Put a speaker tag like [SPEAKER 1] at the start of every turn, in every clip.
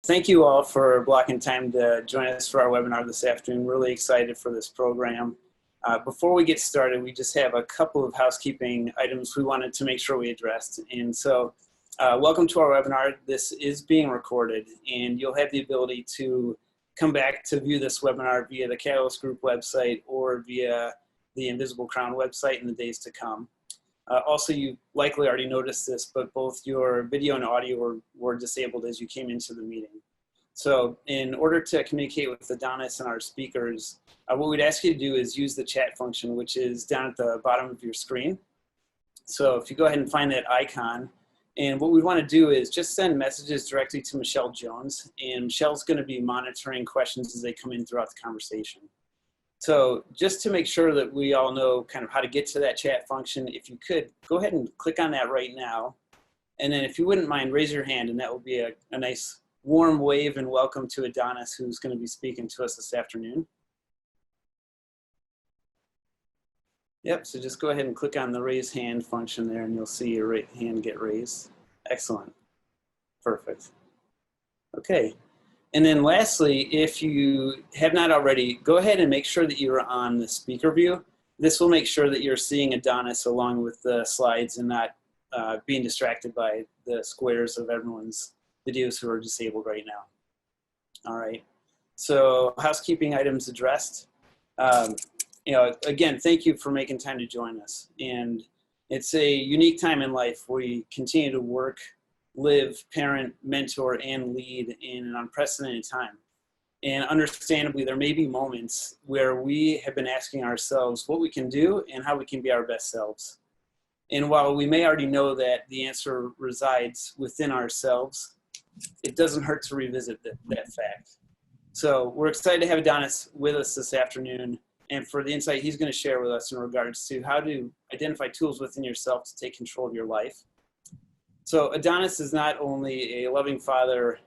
[SPEAKER 1] Thank you all for blocking time to join us for our webinar this afternoon. Really excited for this program. Before we get started, we just have a couple of housekeeping items we wanted to make sure we addressed. And so welcome to our webinar. This is being recorded, and you'll have the ability to come back to view this webinar via the Catalyst Group website or via the Invisible Crown website in the days to come. Also, you likely already noticed this, but both your video and audio were disabled as you came into the meeting. So in order to communicate with Adonis and our speakers, what we'd ask you to do is use the chat function, which is down at the bottom of your screen. So if you go ahead and find that icon, and what we want to do is just send messages directly to Michelle Jones, and Michelle's going to be monitoring questions as they come in throughout the conversation. So just to make sure that we all know kind of how to get to that chat function, if you could, go ahead and click on that right now. And then if you wouldn't mind, raise your hand, and that will be a nice warm wave and welcome to Adonis, who's going to be speaking to us this afternoon. Yep, so just go ahead and click on the raise hand function there, and you'll see your hand get raised. Excellent. Perfect. Okay. And then lastly, if you have not already, go ahead and make sure that you're on the speaker view. This will make sure that you're seeing Adonis along with the slides and not being distracted by the squares of everyone's videos who are disabled right now. All right, so housekeeping items addressed. Again, thank you for making time to join us. And it's a unique time in life. We continue to work, live, parent, mentor, and lead in an unprecedented time. And understandably, there may be moments where we have been asking ourselves what we can do and how we can be our best selves. And while we may already know that the answer resides within ourselves, it doesn't hurt to revisit that fact. So we're excited to have Adonis with us this afternoon, and for the insight he's going to share with us in regards to how to identify tools within yourself to take control of your life. So Adonis is not only a loving father,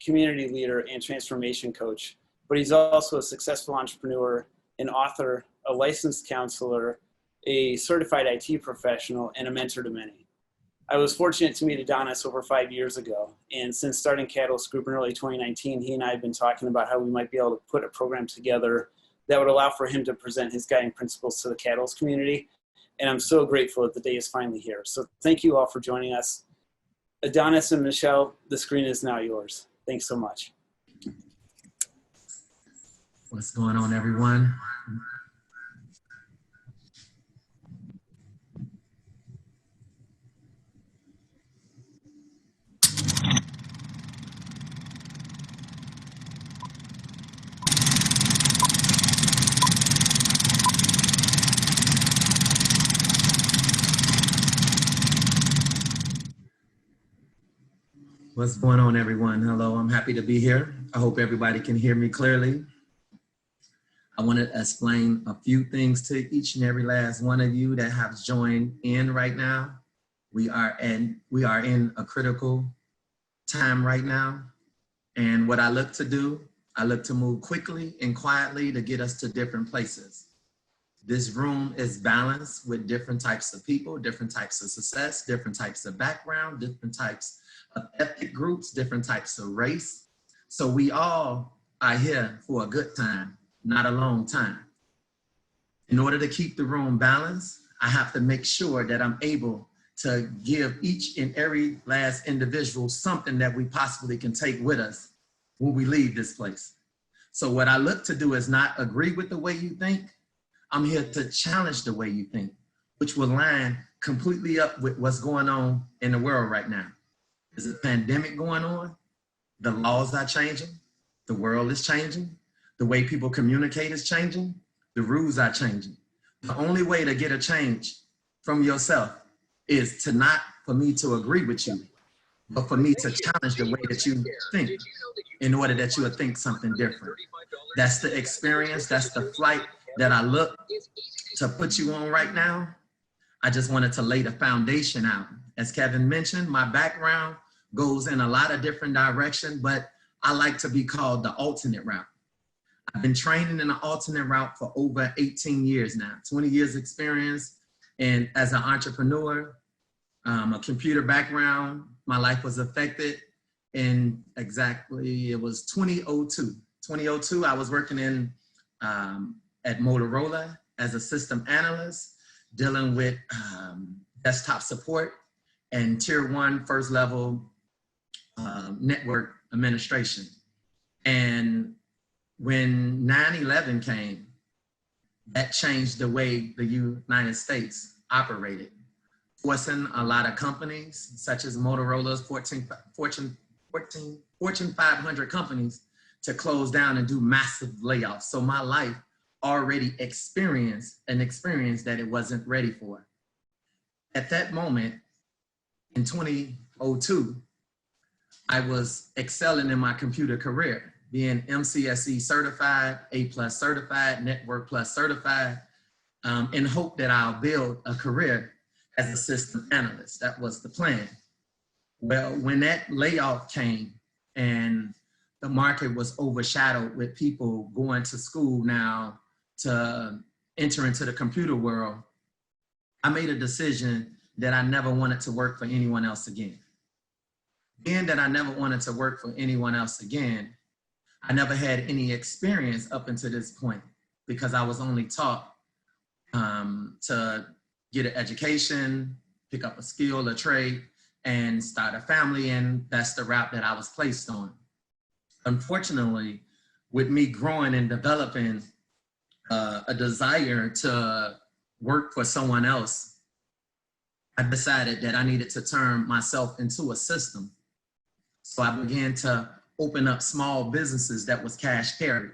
[SPEAKER 1] community leader, and transformation coach, but he's also a successful entrepreneur, an author, a licensed counselor, a certified IT professional, and a mentor to many. I was fortunate to meet Adonis over 5 years ago, and since starting Catalyst Group in early 2019, he and I have been talking about how we might be able to put a program together that would allow for him to present his guiding principles to the Catalyst community, and I'm so grateful that the day is finally here. So thank you all for joining us. Adonis and Michelle, the screen is now yours. Thanks so much.
[SPEAKER 2] What's going on, everyone? What's going on, everyone? Hello, I'm happy to be here. I hope everybody can hear me clearly. I want to explain a few things to each and every last one of you that have joined in right now. We are in a critical time right now. And what I look to do, I look to move quickly and quietly to get us to different places. This room is balanced with different types of people, different types of success, different types of background, different types of ethnic groups, different types of race. So we all are here for a good time, not a long time. In order to keep the room balanced, I have to make sure that I'm able to give each and every last individual something that we possibly can take with us when we leave this place. So what I look to do is not agree with the way you think. I'm here to challenge the way you think, which will line completely up with what's going on in the world right now. There's a pandemic going on. The laws are changing. The world is changing. The way people communicate is changing. The rules are changing. The only way to get a change from yourself is to not for me to agree with you, but for me to challenge the way that you think in order that you would think something different. That's the experience. That's the flight that I look to put you on right now. I just wanted to lay the foundation out. As Kevin mentioned, my background goes in a lot of different directions, but I like to be called the alternate route. I've been training in the alternate route for over 18 years now, 20 years experience. And as an entrepreneur, a computer background, my life was affected it was 2002. 2002, I was working at Motorola as a system analyst, dealing with desktop support and tier 1 first level network administration. And when 9/11 came, that changed the way the United States operated, forcing a lot of companies such as Motorola's Fortune 500 companies to close down and do massive layoffs. So my life already experienced an experience that it wasn't ready for. At that moment, in 2002, I was excelling in my computer career, being MCSE certified, A+ certified, Network Plus certified, in hope that I'll build a career as a system analyst. That was the plan. Well, when that layoff came and the market was overshadowed with people going to school now to enter into the computer world, I made a decision that I never wanted to work for anyone else again. Being that I never wanted to work for anyone else again, I never had any experience up until this point because I was only taught to get an education, pick up a skill, a trade, and start a family, and that's the route that I was placed on. Unfortunately, with me growing and developing a desire to work for someone else, I decided that I needed to turn myself into a system. So I began to open up small businesses that was cash carry.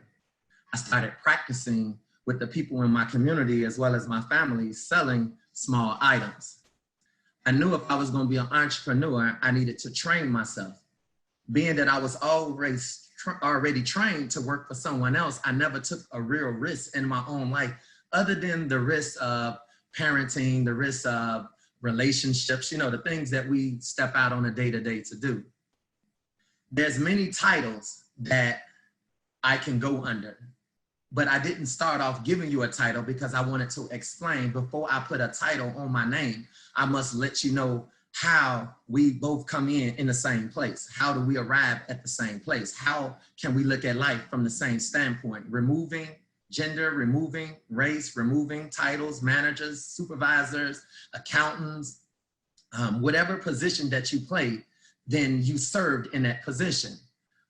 [SPEAKER 2] I started practicing with the people in my community as well as my family selling small items. I knew if I was going to be an entrepreneur, I needed to train myself. Being that I was already trained to work for someone else, I never took a real risk in my own life other than the risk of parenting, the risk of relationships, you know, the things that we step out on a day-to-day to do. There's many titles that I can go under, but I didn't start off giving you a title because I wanted to explain before I put a title on my name, I must let you know how we both come in the same place. How do we arrive at the same place? How can we look at life from the same standpoint? Removing gender, removing race, removing titles, managers, supervisors, accountants, whatever position that you played, then you served in that position.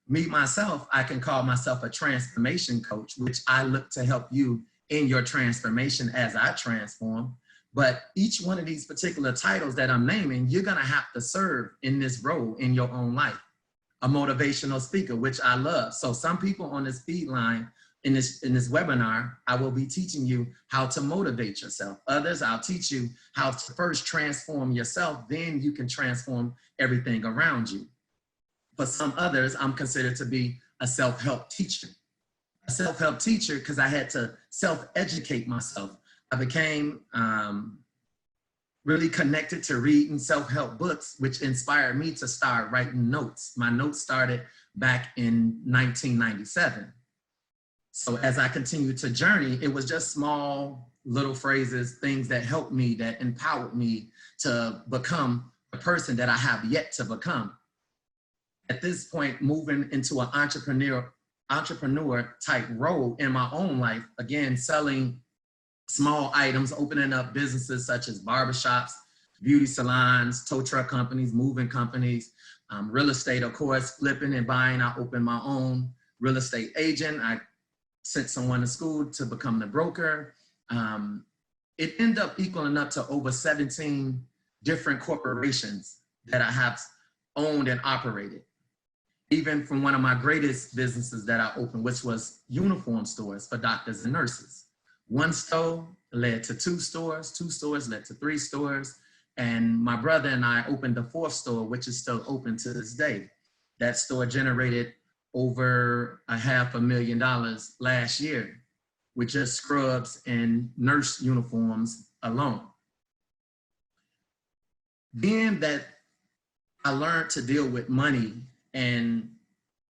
[SPEAKER 2] Me, myself, I can call myself a transformation coach, which I look to help you in your transformation as I transform. But each one of these particular titles that I'm naming, you're gonna have to serve in this role in your own life. A motivational speaker, which I love. So some people on this feed line, in this webinar, I will be teaching you how to motivate yourself. Others, I'll teach you how to first transform yourself, then you can transform everything around you. For some others, I'm considered to be a self-help teacher. A self-help teacher because I had to self-educate myself. I became really connected to reading self-help books, which inspired me to start writing notes. My notes started back in 1997. So as I continued to journey, it was just small little phrases, things that helped me, that empowered me to become the person that I have yet to become. At this point, moving into an entrepreneur type role in my own life, again, selling small items, opening up businesses such as barbershops, beauty salons, tow truck companies, moving companies, real estate, of course, flipping and buying. I opened my own real estate agent. I sent someone to school to become the broker. It ended up equaling up to over 17 different corporations that I have owned and operated. Even from one of my greatest businesses that I opened, which was uniform stores for doctors and nurses. One store led to 2 stores, 2 stores led to 3 stores, and my brother and I opened the 4th store, which is still open to this day. That store generated over $500,000 last year with just scrubs and nurse uniforms alone. Being that I learned to deal with money and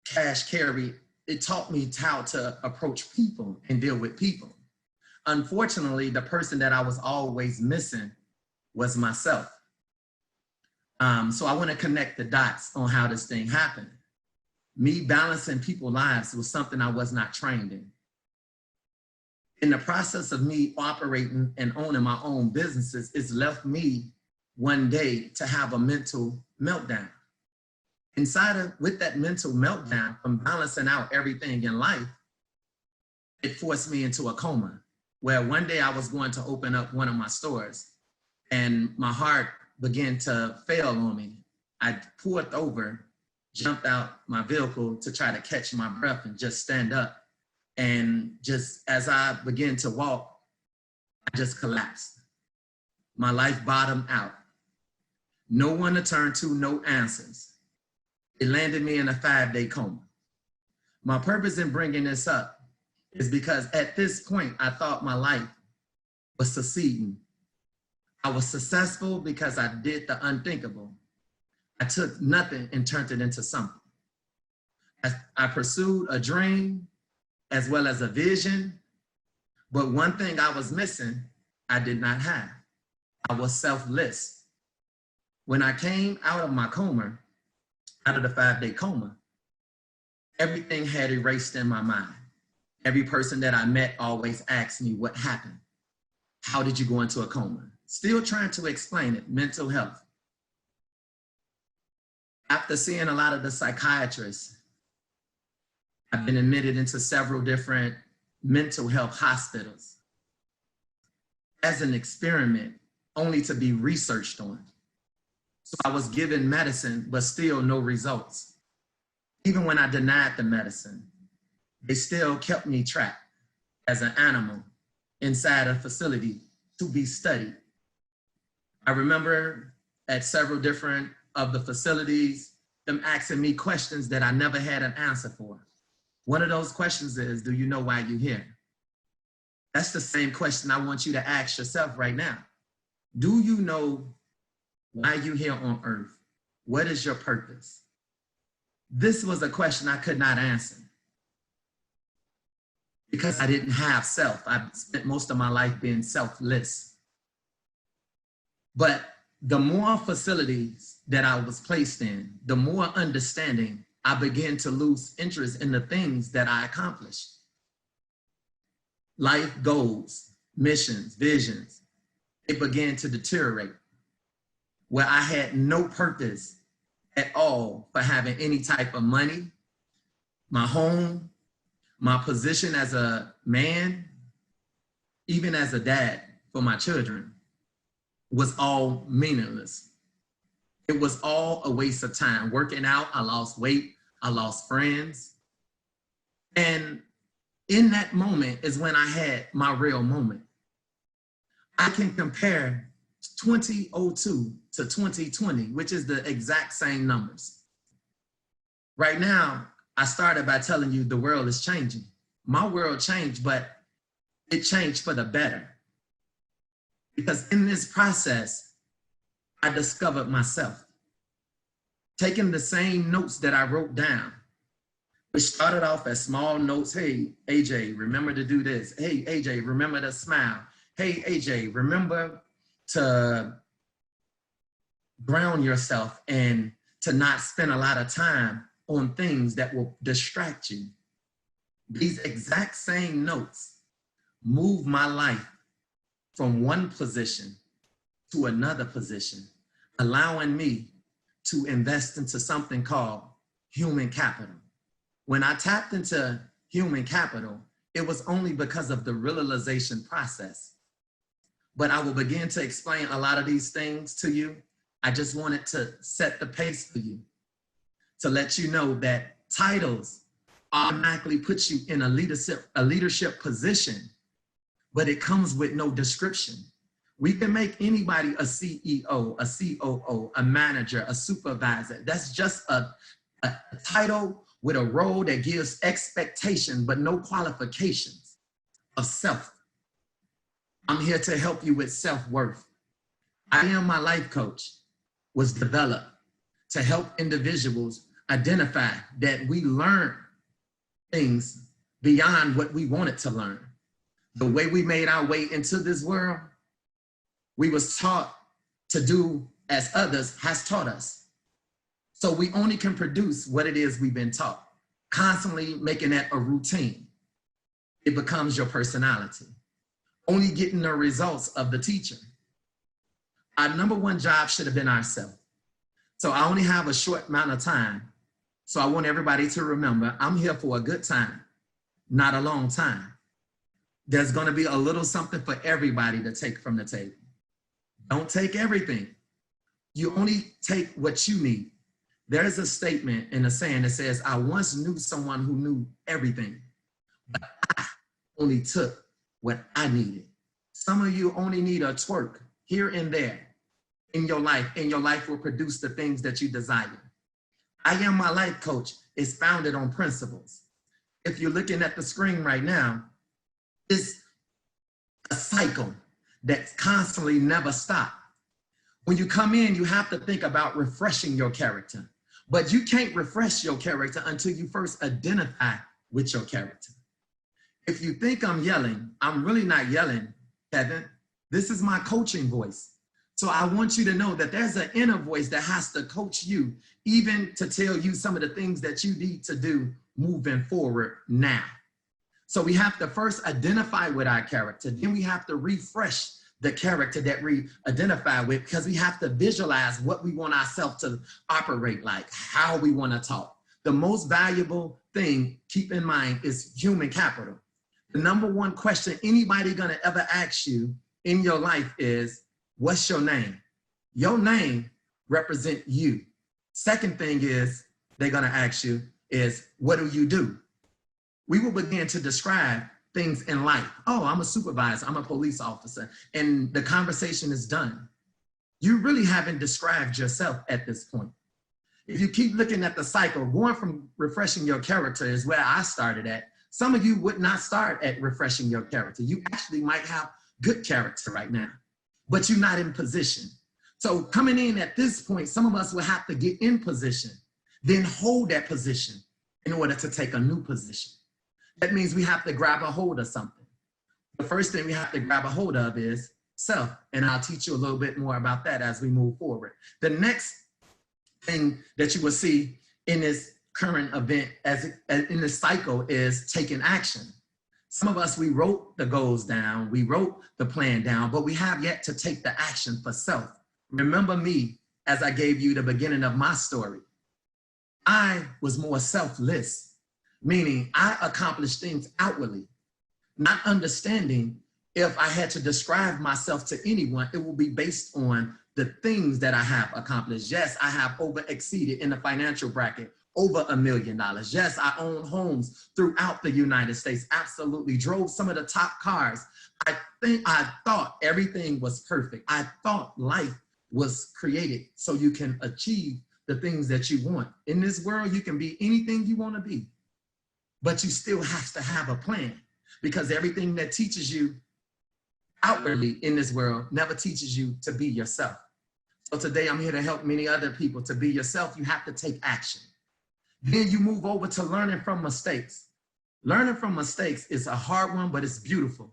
[SPEAKER 2] cash carry, it taught me how to approach people and deal with people. Unfortunately, the person that I was always missing was myself. So I want to connect the dots on how this thing happened. Me balancing people's lives was something I was not trained in. In the process of me operating and owning my own businesses, it's left me one day to have a mental meltdown. With that mental meltdown from balancing out everything in life, it forced me into a coma, where one day I was going to open up one of my stores and my heart began to fail on me. I pulled over, jumped out my vehicle to try to catch my breath and just stand up. And just as I began to walk, I just collapsed. My life bottomed out. No one to turn to, no answers. It landed me in a 5-day coma. My purpose in bringing this up is because at this point, I thought my life was succeeding. I was successful because I did the unthinkable. I took nothing and turned it into something. I pursued a dream as well as a vision, but one thing I was missing, I did not have. I was selfless. When I came out of my coma, out of the 5-day coma, everything had erased in my mind. Every person that I met always asked me, what happened? How did you go into a coma? Still trying to explain it, mental health. After seeing a lot of the psychiatrists, I've been admitted into several different mental health hospitals as an experiment, only to be researched on. So I was given medicine, but still no results. Even when I denied the medicine, they still kept me trapped as an animal inside a facility to be studied. I remember at several different of the facilities, them asking me questions that I never had an answer for. One of those questions is, do you know why you're here? That's the same question I want you to ask yourself right now. Do you know why you're here on earth? What is your purpose? This was a question I could not answer because I didn't have self. I spent most of my life being selfless. But the more facilities that I was placed in, the more understanding I began to lose interest in the things that I accomplished. Life goals, missions, visions, it began to deteriorate, where I had no purpose at all for having any type of money, my home, my position as a man, even as a dad for my children, was all meaningless. It was all a waste of time. Working out, I lost weight, I lost friends. And in that moment is when I had my real moment. I can compare 2002 to 2020, which is the exact same numbers. Right now, I started by telling you the world is changing. My world changed, but it changed for the better. Because in this process, I discovered myself. Taking the same notes that I wrote down, which started off as small notes. Hey, AJ, remember to do this. Hey, AJ, remember to smile. Hey, AJ, remember to ground yourself and to not spend a lot of time on things that will distract you. These exact same notes move my life from one position to another position, allowing me to invest into something called human capital. When I tapped into human capital, it was only because of the realization process. But I will begin to explain a lot of these things to you. I just wanted to set the pace for you, to let you know that titles automatically put you in a leadership position, but it comes with no description. We can make anybody a CEO, a COO, a manager, a supervisor. That's just a title with a role that gives expectation, but no qualifications of self. I'm here to help you with self-worth. I Am My Life Coach was developed to help individuals identify that we learn things beyond what we wanted to learn. The way we made our way into this world, we was taught to do as others has taught us. So we only can produce what it is we've been taught, constantly making that a routine. It becomes your personality, only getting the results of the teacher. Our number one job should have been ourselves. So I only have a short amount of time. So I want everybody to remember, I'm here for a good time, not a long time. There's gonna be a little something for everybody to take from the table. Don't take everything. You only take what you need. There's a statement in a saying that says, I once knew someone who knew everything, but I only took what I needed. Some of you only need a twerk here and there in your life, and your life will produce the things that you desire. I Am My Life Coach is founded on principles. If you're looking at the screen right now, it's a cycle that constantly never stops. When you come in, you have to think about refreshing your character, but you can't refresh your character until you first identify with your character. If you think I'm yelling, I'm really not yelling, Kevin. This is my coaching voice. So I want you to know that there's an inner voice that has to coach you, even to tell you some of the things that you need to do moving forward now. So we have to first identify with our character. Then we have to refresh the character that we identify with, because we have to visualize what we want ourselves to operate like, how we want to talk. The most valuable thing, keep in mind, is human capital. The number one question anybody gonna ever ask you in your life is, what's your name? Your name represents you. Second thing is they're gonna ask you is, what do you do? We will begin to describe things in life. Oh, I'm a supervisor, I'm a police officer, and the conversation is done. You really haven't described yourself at this point. If you keep looking at the cycle, going from refreshing your character is where I started at. Some of you would not start at refreshing your character. You actually might have good character right now, but you're not in position. So coming in at this point, some of us will have to get in position, then hold that position in order to take a new position. That means we have to grab a hold of something. The first thing we have to grab a hold of is self, and I'll teach you a little bit more about that as we move forward. The next thing that you will see in this current event, in this cycle, is taking action. Some of us, we wrote the goals down, we wrote the plan down, but we have yet to take the action for self. Remember me, as I gave you the beginning of my story. I was more selfless, meaning I accomplished things outwardly, not understanding if I had to describe myself to anyone, it will be based on the things that I have accomplished. Yes, I have exceeded in the financial bracket, over $1 million. Yes, I own homes throughout the United States. Absolutely. Drove some of the top cars. I thought everything was perfect. I thought life was created so you can achieve the things that you want. In this world, you can be anything you want to be, but you still have to have a plan, because everything that teaches you outwardly in this world never teaches you to be yourself. So today I'm here to help many other people to be yourself. You have to take action. Then you move over to learning from mistakes. Learning from mistakes is a hard one, but it's beautiful,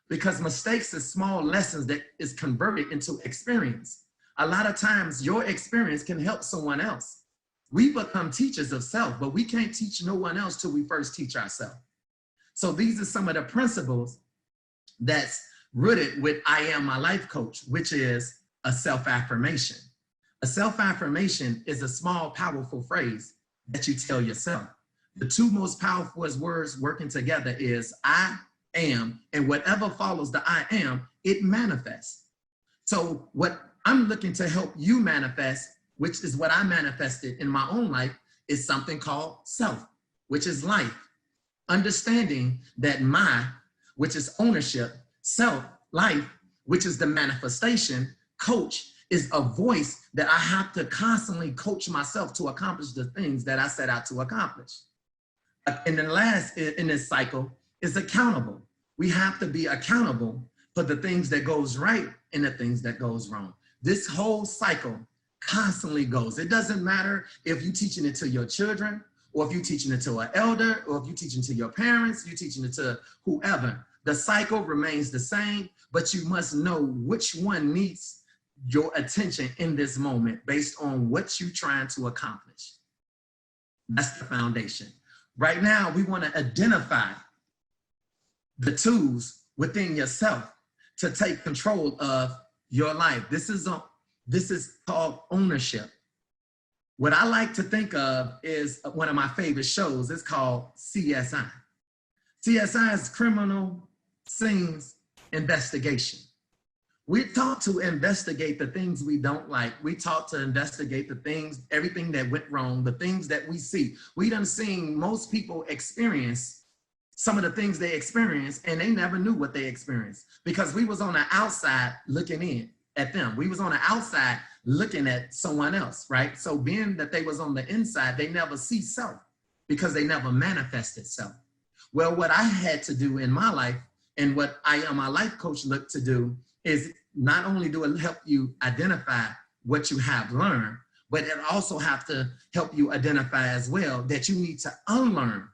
[SPEAKER 2] because mistakes is small lessons that is converted into experience. A lot of times your experience can help someone else. We become teachers of self, but we can't teach no one else till we first teach ourselves. So these are some of the principles that's rooted with I Am My Life Coach, which is a self-affirmation. A self-affirmation is a small, powerful phrase that you tell yourself. The two most powerful words working together is I am, and whatever follows the I am, it manifests. So what I'm looking to help you manifest, which is what I manifested in my own life, is something called self, which is life. Understanding that my, which is ownership, self, life, which is the manifestation, coach is a voice that I have to constantly coach myself to accomplish the things that I set out to accomplish. And then last in this cycle is accountable. We have to be accountable for the things that goes right and the things that goes wrong. This whole cycle constantly goes. It doesn't matter if you're teaching it to your children, or if you're teaching it to an elder, or if you're teaching it to your parents, you're teaching it to whoever. The cycle remains the same, but you must know which one needs your attention in this moment based on what you're trying to accomplish. That's the foundation. Right now, we want to identify the tools within yourself to take control of your life. This is called ownership. What I like to think of is one of my favorite shows. It's called CSI. CSI is Criminal Scenes Investigation. We're taught to investigate the things we don't like. We taught to investigate the things, everything that went wrong, the things that we see. We done seen most people experience some of the things they experienced, and they never knew what they experienced because we was on the outside looking in at them. We was on the outside looking at someone else, right? So being that they was on the inside, they never see self because they never manifested self. Well, what I had to do in my life and what my life coach looked to do is not only do it help you identify what you have learned, but it also have to help you identify as well that you need to unlearn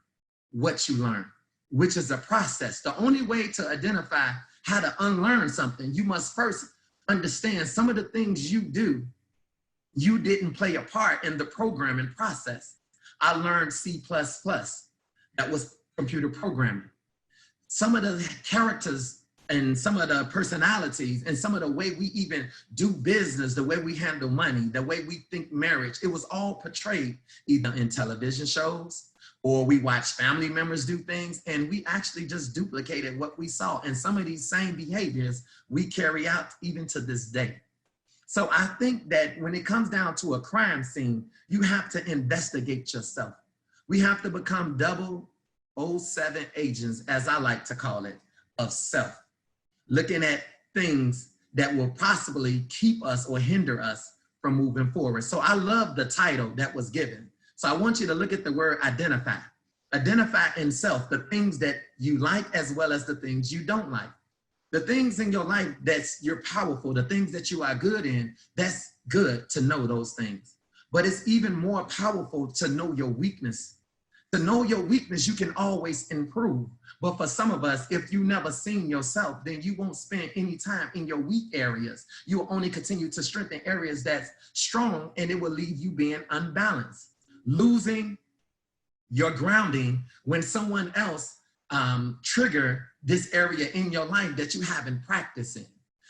[SPEAKER 2] what you learned, which is a process. The only way to identify how to unlearn something, you must first understand some of the things you do, you didn't play a part in the programming process. I learned C++, that was computer programming. Some of the characters and some of the personalities and some of the way we even do business, the way we handle money, the way we think marriage, it was all portrayed either in television shows or we watched family members do things and we actually just duplicated what we saw. And some of these same behaviors we carry out even to this day. So I think that when it comes down to a crime scene, you have to investigate yourself. We have to become 007 agents, as I like to call it, of self. Looking at things that will possibly keep us or hinder us from moving forward. So I love the title that was given. So I want you to look at the word identify. Identify in self, the things that you like as well as the things you don't like. The things in your life that's you're powerful, the things that you are good in, that's good to know those things. But it's even more powerful to know your weakness. To know your weakness, you can always improve. But for some of us, if you never seen yourself, then you won't spend any time in your weak areas. You will only continue to strengthen areas that's strong, and it will leave you being unbalanced. Losing your grounding when someone else trigger this area in your life that you haven't practiced in.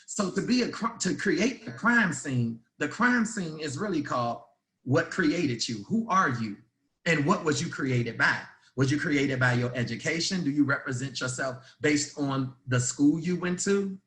[SPEAKER 2] So to create a crime scene, the crime scene is really called what created you? Who are you? And what was you created by? Was you created by your education? Do you represent yourself based on the school you went to?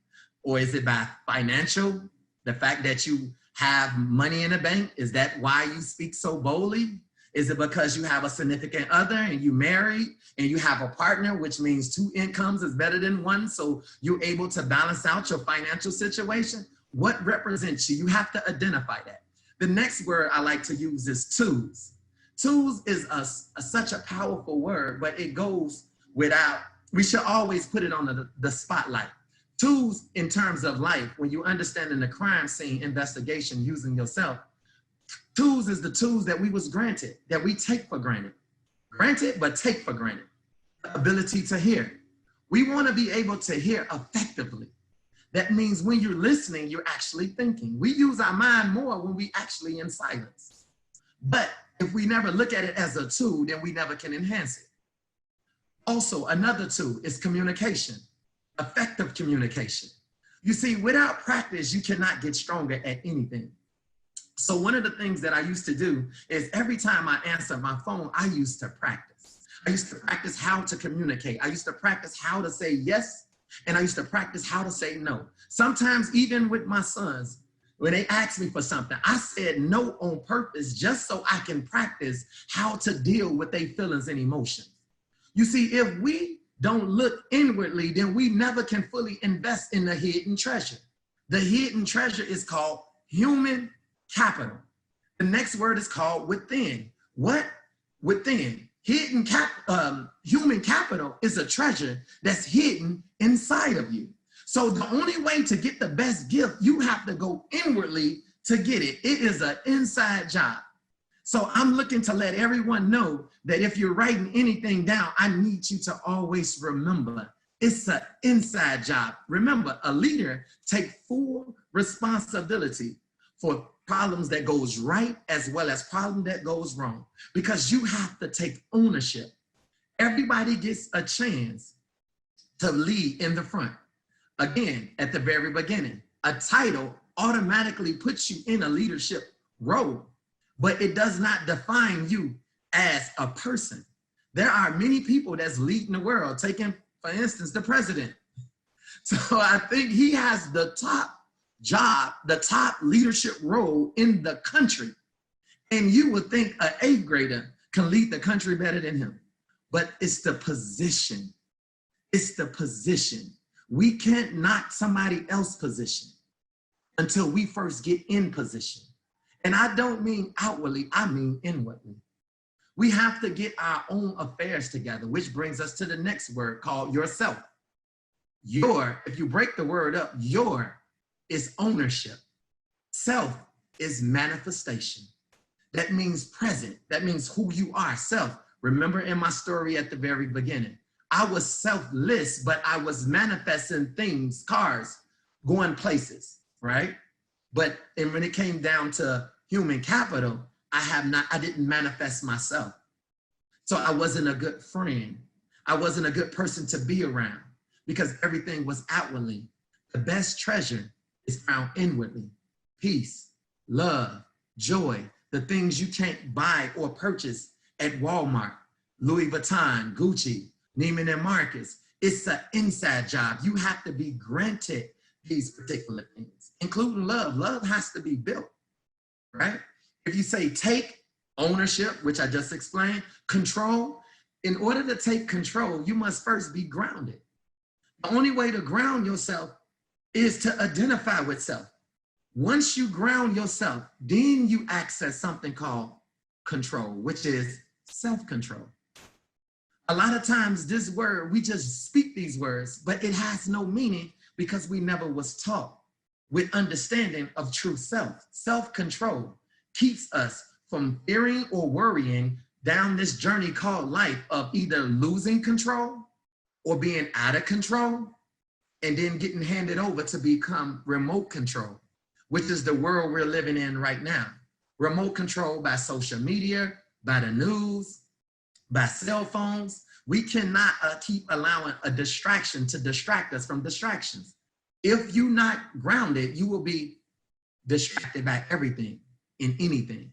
[SPEAKER 2] Or is it by financial? The fact that you have money in the bank, is that why you speak so boldly? Is it because you have a significant other and you married and you have a partner, which means 2 incomes is better than 1, so you're able to balance out your financial situation? What represents you? You have to identify that. The next word I like to use is tools. Tools is such a powerful word, but it goes without, we should always put it on the spotlight. Tools in terms of life, when you understand in the crime scene investigation using yourself, tools is the tools that we was granted, that we take for granted. Granted, but take for granted. The ability to hear. We want to be able to hear effectively. That means when you're listening, you're actually thinking. We use our mind more when we actually in silence. But if we never look at it as a tool, then we never can enhance it. Also, another tool is communication, effective communication. You see, without practice, you cannot get stronger at anything. So one of the things that I used to do is every time I answer my phone, I used to practice. I used to practice how to communicate. I used to practice how to say yes, and I used to practice how to say no. Sometimes even with my sons, when they asked me for something, I said no on purpose just so I can practice how to deal with their feelings and emotions. You see, if we don't look inwardly, then we never can fully invest in the hidden treasure. The hidden treasure is called human capital. The next word is called within. What? Within. Human capital is a treasure that's hidden inside of you. So the only way to get the best gift, you have to go inwardly to get it. It is an inside job. So I'm looking to let everyone know that if you're writing anything down, I need you to always remember It's an inside job. Remember, a leader takes full responsibility for problems that goes right as well as problems that goes wrong, because you have to take ownership. Everybody gets a chance to lead in the front. Again, at the very beginning, a title automatically puts you in a leadership role, but it does not define you as a person. There are many people that's leading the world, taking, for instance, the president. So I think he has the top job, the top leadership role in the country. And you would think an 8th grader can lead the country better than him. But it's the position. It's the position. We can't knock somebody else's position until we first get in position. And I don't mean outwardly, I mean inwardly. We have to get our own affairs together, which brings us to the next word called yourself. Your, if you break the word up, your is ownership. Self is manifestation. That means present. That means who you are, self. Remember in my story at the very beginning, I was selfless, but I was manifesting things, cars, going places, right? But and when it came down to human capital, I didn't manifest myself. So I wasn't a good friend. I wasn't a good person to be around because everything was outwardly. The best treasure is found inwardly. Peace, love, joy, the things you can't buy or purchase at Walmart, Louis Vuitton, Gucci, Neiman and Marcus. It's an inside job. You have to be granted these particular things, including love. Love has to be built, right? If you say take ownership, which I just explained, control, in order to take control, you must first be grounded. The only way to ground yourself is to identify with self. Once you ground yourself, then you access something called control, which is self-control. A lot of times this word, we just speak these words, but it has no meaning because we never was taught with understanding of true self. Self-control keeps us from fearing or worrying down this journey called life of either losing control or being out of control and then getting handed over to become remote control, which is the world we're living in right now. Remote control by social media, by the news, by cell phones. We cannot keep allowing a distraction to distract us from distractions. If you're not grounded, you will be distracted by everything and anything.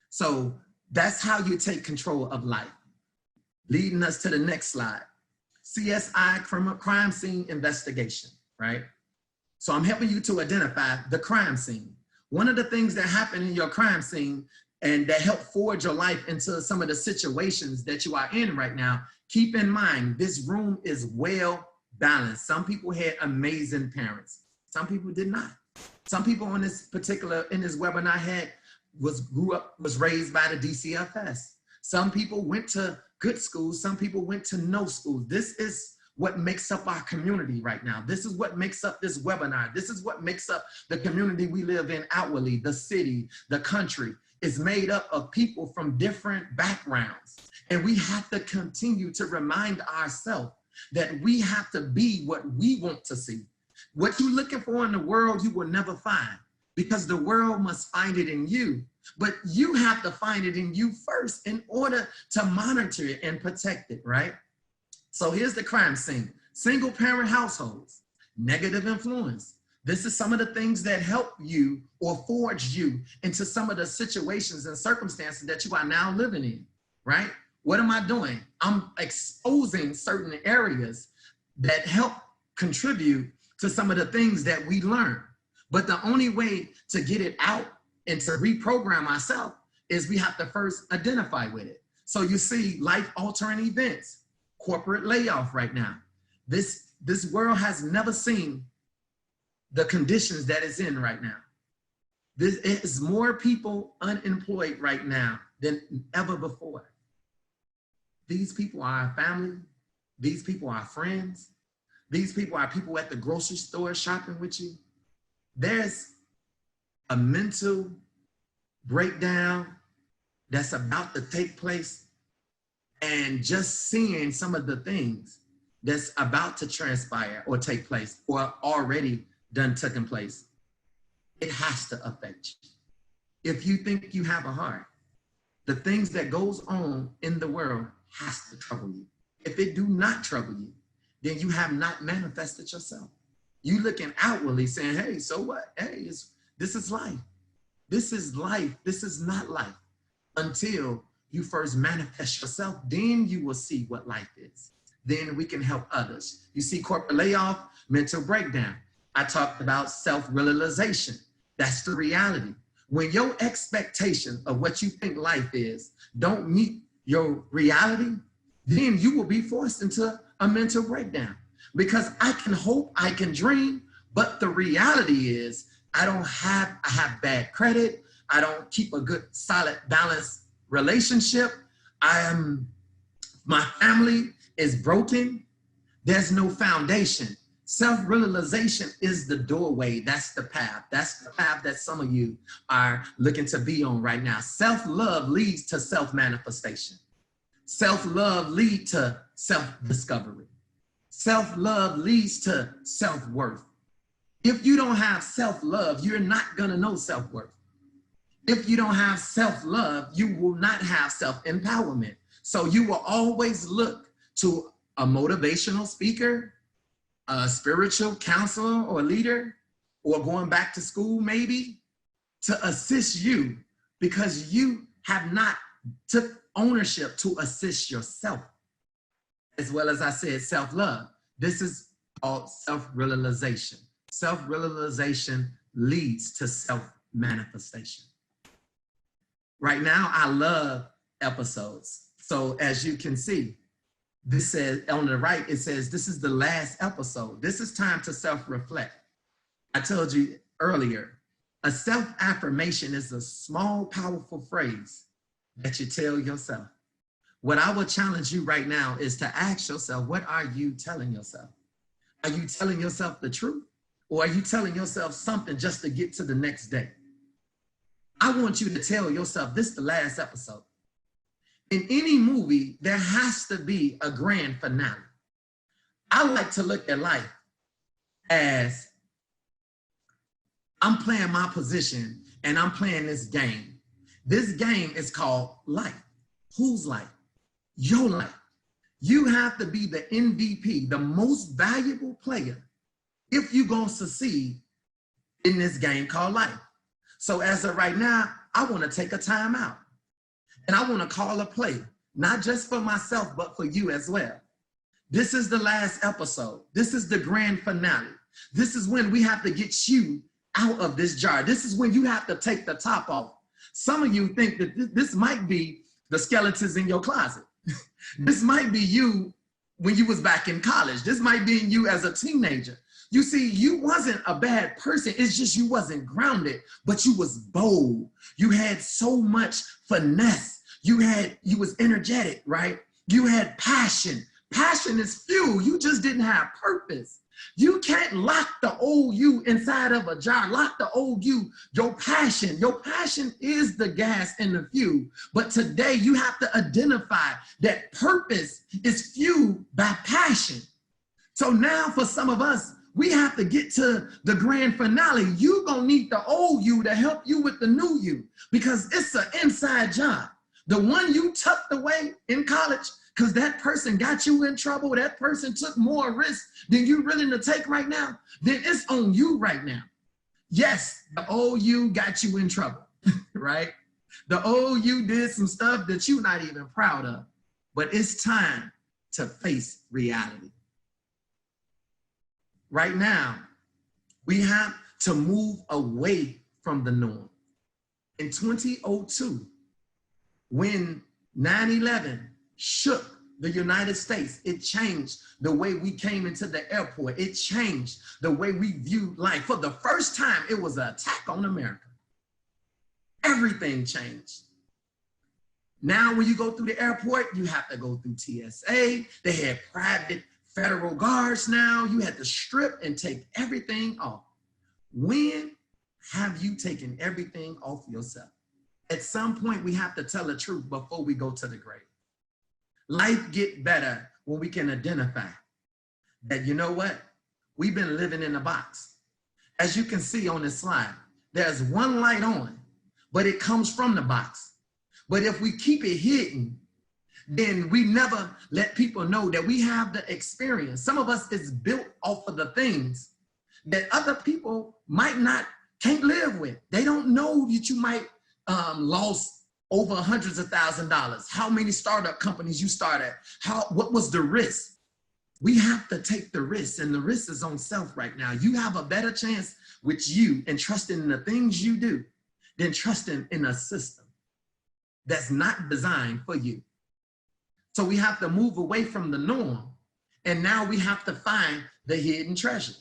[SPEAKER 2] So that's how you take control of life. Leading us to the next slide. CSI, crime scene investigation, right? So I'm helping you to identify the crime scene. One of the things that happen in your crime scene and that help forge your life into some of the situations that you are in right now, keep in mind, this room is well balanced. Some people had amazing parents. Some people did not. Some people in this webinar was raised by the DCFS. Some people went to good schools. Some people went to no schools. This is what makes up our community right now. This is what makes up this webinar. This is what makes up the community we live in outwardly, the city, the country. Is made up of people from different backgrounds. And we have to continue to remind ourselves that we have to be what we want to see. What you're looking for in the world, you will never find because the world must find it in you. But you have to find it in you first in order to monitor it and protect it, right? So here's the crime scene. Single parent households, negative influence. This is some of the things that help you or forge you into some of the situations and circumstances that you are now living in, right? What am I doing? I'm exposing certain areas that help contribute to some of the things that we learn. But the only way to get it out and to reprogram ourselves is we have to first identify with it. So you see life-altering events, corporate layoff right now. This world has never seen the conditions that it's in right now. There is more people unemployed right now than ever before. These people are our family. These people are friends. These people are people at the grocery store shopping with you. There's a mental breakdown that's about to take place. And just seeing some of the things that's about to transpire or take place or already done taken place, it has to affect you. If you think you have a heart, the things that goes on in the world has to trouble you. If it do not trouble you, then you have not manifested yourself. You looking outwardly saying, hey, so what? Hey, this is life. This is life. This is not life. Until you first manifest yourself, then you will see what life is. Then we can help others. You see, corporate layoff, mental breakdown. I talked about self-realization. That's the reality. When your expectation of what you think life is don't meet your reality, then you will be forced into a mental breakdown. Because I can hope, I can dream, but the reality is I have bad credit. I don't keep a good, solid, balanced relationship. My family is broken. There's no foundation. Self-realization is the doorway. That's the path. That's the path that some of you are looking to be on right now. Self-love leads to self-manifestation. Self-love leads to self-discovery. Self-love leads to self-worth. If you don't have self-love, you're not gonna know self-worth. If you don't have self-love, you will not have self-empowerment. So you will always look to a motivational speaker, a spiritual counselor or leader, or going back to school maybe, to assist you because you have not took ownership to assist yourself. As well as I said, self-love. This is called self-realization. Self-realization leads to self-manifestation. Right now, I love episodes. So as you can see, this says on the right, it says, this is the last episode. This is time to self-reflect. I told you earlier, a self-affirmation is a small, powerful phrase that you tell yourself. What I would challenge you right now is to ask yourself, what are you telling yourself? Are you telling yourself the truth? Or are you telling yourself something just to get to the next day? I want you to tell yourself, this is the last episode. In any movie, there has to be a grand finale. I like to look at life as I'm playing my position and I'm playing this game. This game is called life. Whose life? Your life. You have to be the MVP, the most valuable player, if you're gonna succeed in this game called life. So as of right now, I wanna take a time out. And I wanna call a play, not just for myself, but for you as well. This is the last episode. This is the grand finale. This is when we have to get you out of this jar. This is when you have to take the top off. Some of you think that this might be the skeletons in your closet. This might be you when you was back in college. This might be you as a teenager. You see, you wasn't a bad person. It's just you wasn't grounded, but you was bold. You had so much finesse. You was energetic, right? You had passion. Passion is fuel. You just didn't have purpose. You can't lock the old you inside of a jar. Lock the old you, your passion. Your passion is the gas and the fuel. But today you have to identify that purpose is fueled by passion. So now for some of us, we have to get to the grand finale. You're gonna need the old you to help you with the new you because it's an inside job. The one you tucked away in college, because that person got you in trouble, that person took more risk than you're willing to take right now, then it's on you right now. Yes, the old you got you in trouble, right? The old you did some stuff that you're not even proud of, but it's time to face reality. Right now, we have to move away from the norm. In 2002, when 9/11 shook the United States, it changed the way we came into the airport. It changed the way we viewed life. For the first time, it was an attack on America. Everything changed. Now, when you go through the airport, you have to go through TSA. They had private federal guards now. You had to strip and take everything off. When have you taken everything off yourself? At some point, we have to tell the truth before we go to the grave. Life gets better when we can identify that, you know what? We've been living in a box. As you can see on this slide, there's one light on, but it comes from the box. But if we keep it hidden, then we never let people know that we have the experience. Some of us is built off of the things that other people can't live with. They don't know that you might lost over hundreds of $1,000s, how many startup companies you started, what was the risk? We have to take the risk, and the risk is on self right now. You have a better chance with you and trusting in the things you do than trusting in a system that's not designed for you. So we have to move away from the norm, and now we have to find the hidden treasure.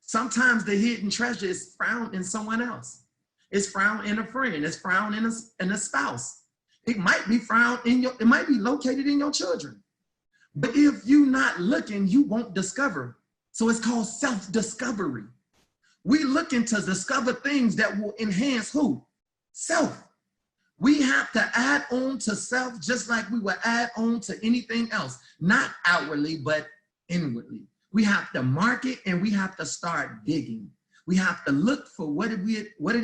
[SPEAKER 2] Sometimes the hidden treasure is found in someone else. It's found in a friend. It's found in a spouse. It might be found it might be located in your children. But if you're not looking, you won't discover. So it's called self-discovery. We looking to discover things that will enhance who? Self. We have to add on to self just like we would add on to anything else, not outwardly, but inwardly. We have to mark it, and we have to start digging. We have to look for what it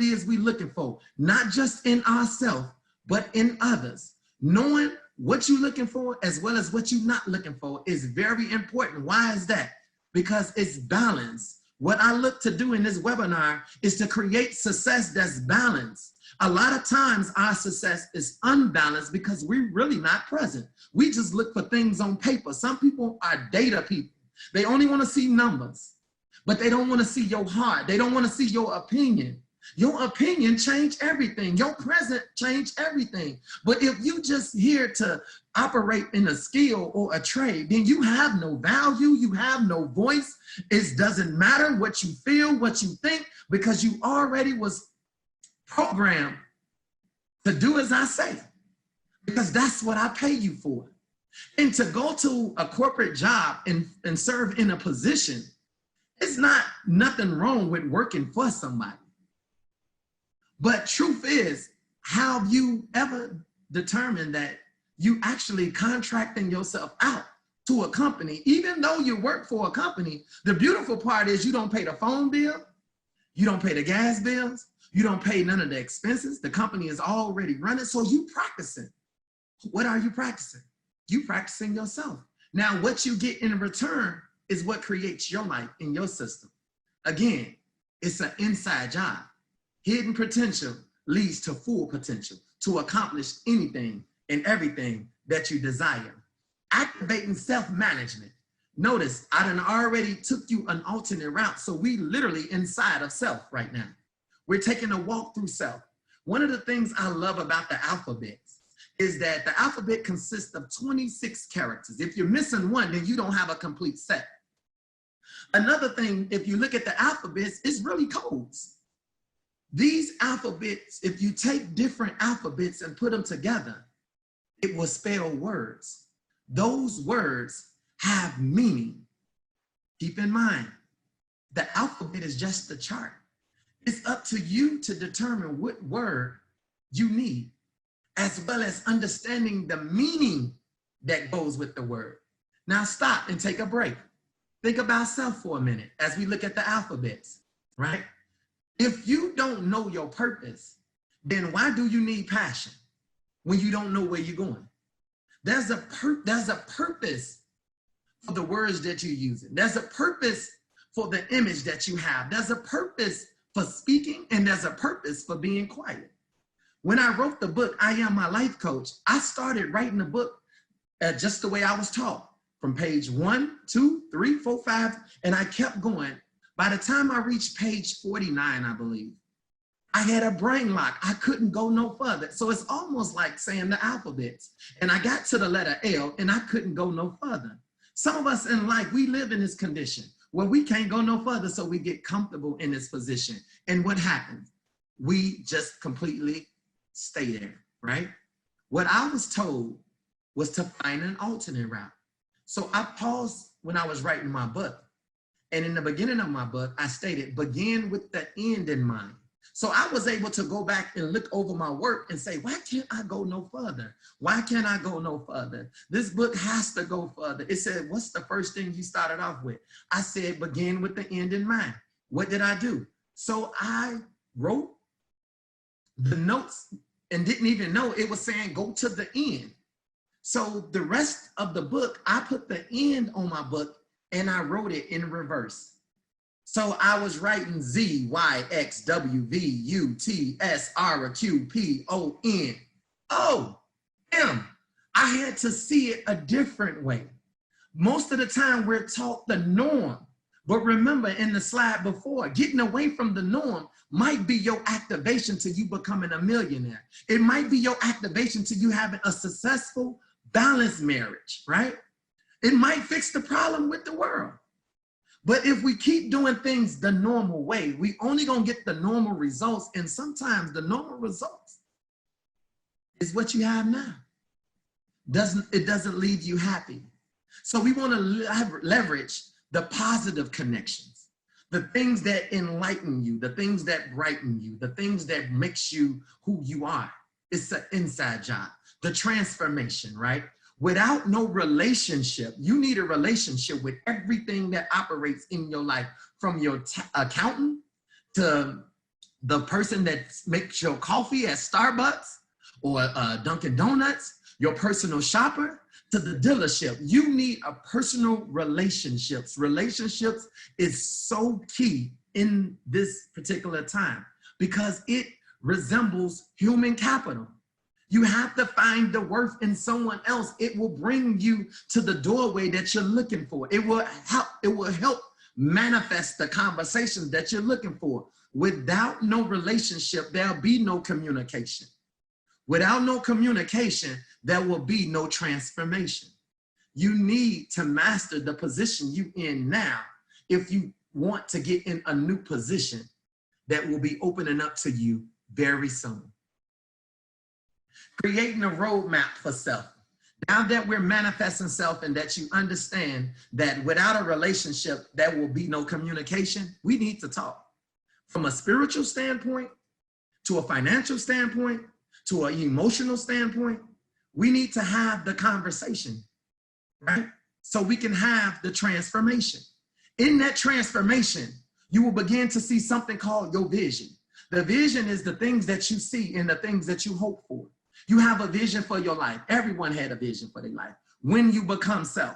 [SPEAKER 2] is we're looking for, not just in ourselves, but in others. Knowing what you're looking for as well as what you're not looking for is very important. Why is that? Because it's balance. What I look to do in this webinar is to create success that's balanced. A lot of times our success is unbalanced because we're really not present. We just look for things on paper. Some people are data people. They only want to see numbers, but they don't want to see your heart. They don't want to see your opinion. Your opinion changed everything. Your present changed everything. But if you just here to operate in a skill or a trade, then you have no value. You have no voice. It doesn't matter what you feel, what you think, because you already was programmed to do as I say, because that's what I pay you for. And to go to a corporate job and serve in a position, it's not nothing wrong with working for somebody. But truth is, have you ever determined that you actually contracting yourself out to a company, even though you work for a company? The beautiful part is you don't pay the phone bill, you don't pay the gas bills, you don't pay none of the expenses. The company is already running, so you practicing. What are you practicing? You practicing yourself. Now, what you get in return is what creates your life in your system. Again, it's an inside job. Hidden potential leads to full potential to accomplish anything and everything that you desire. Activating self-management. Notice I done already took you an alternate route. So we literally inside of self right now. We're taking a walk through self. One of the things I love about the alphabet is that the alphabet consists of 26 characters. If you're missing one, then you don't have a complete set. Another thing, if you look at the alphabets, it's really codes. These alphabets, if you take different alphabets and put them together, it will spell words. Those words have meaning. Keep in mind, the alphabet is just the chart. It's up to you to determine what word you need, as well as understanding the meaning that goes with the word. Now stop and take a break. Think about self for a minute as we look at the alphabets, right? If you don't know your purpose, then why do you need passion when you don't know where you're going? There's a purpose for the words that you're using. There's a purpose for the image that you have. There's a purpose for speaking, and there's a purpose for being quiet. When I wrote the book, I Am My Life Coach, I started writing the book just the way I was taught, from page 1, 2, 3, 4, 5, and I kept going. By the time I reached page 49, I believe, I had a brain lock. I couldn't go no further. So it's almost like saying the alphabets. And I got to the letter L and I couldn't go no further. Some of us in life, we live in this condition where we can't go no further, so we get comfortable in this position. And what happens? We just completely stay there, right? What I was told was to find an alternate route. So I paused when I was writing my book. And in the beginning of my book, I stated, begin with the end in mind. So I was able to go back and look over my work and say, why can't I go no further? Why can't I go no further? This book has to go further. It said, what's the first thing you started off with? I said, begin with the end in mind. What did I do? So I wrote the notes and didn't even know it was saying go to the end. So the rest of the book, I put the end on my book and I wrote it in reverse. So I was writing Z, Y, X, W, V, U, T, S, R, Q, P, O, N. Oh, M. I had to see it a different way. Most of the time we're taught the norm. But remember in the slide before, getting away from the norm might be your activation to you becoming a millionaire. It might be your activation to you having a successful, balanced marriage, right? It might fix the problem with the world. But if we keep doing things the normal way, we only gonna get the normal results. And sometimes the normal results is what you have now. It doesn't leave you happy. So we wanna leverage the positive connections, the things that enlighten you, the things that brighten you, the things that makes you who you are. It's an inside job, the transformation, right? Without no relationship, you need a relationship with everything that operates in your life, from your accountant to the person that makes your coffee at Starbucks or Dunkin' Donuts, your personal shopper, to the dealership. You need a personal relationships. Relationships is so key in this particular time because it resembles human capital. You have to find the worth in someone else. It will bring you to the doorway that you're looking for. It will help manifest the conversations that you're looking for. Without no relationship, there'll be no communication. Without no communication, there will be no transformation. You need to master the position you're in now if you want to get in a new position that will be opening up to you very soon. Creating a roadmap for self. Now that we're manifesting self and that you understand that without a relationship, there will be no communication, we need to talk. From a spiritual standpoint, to a financial standpoint, to an emotional standpoint, we need to have the conversation, right? So we can have the transformation. In that transformation, you will begin to see something called your vision. The vision is the things that you see and the things that you hope for. You have a vision for your life. Everyone had a vision for their life. When you become self,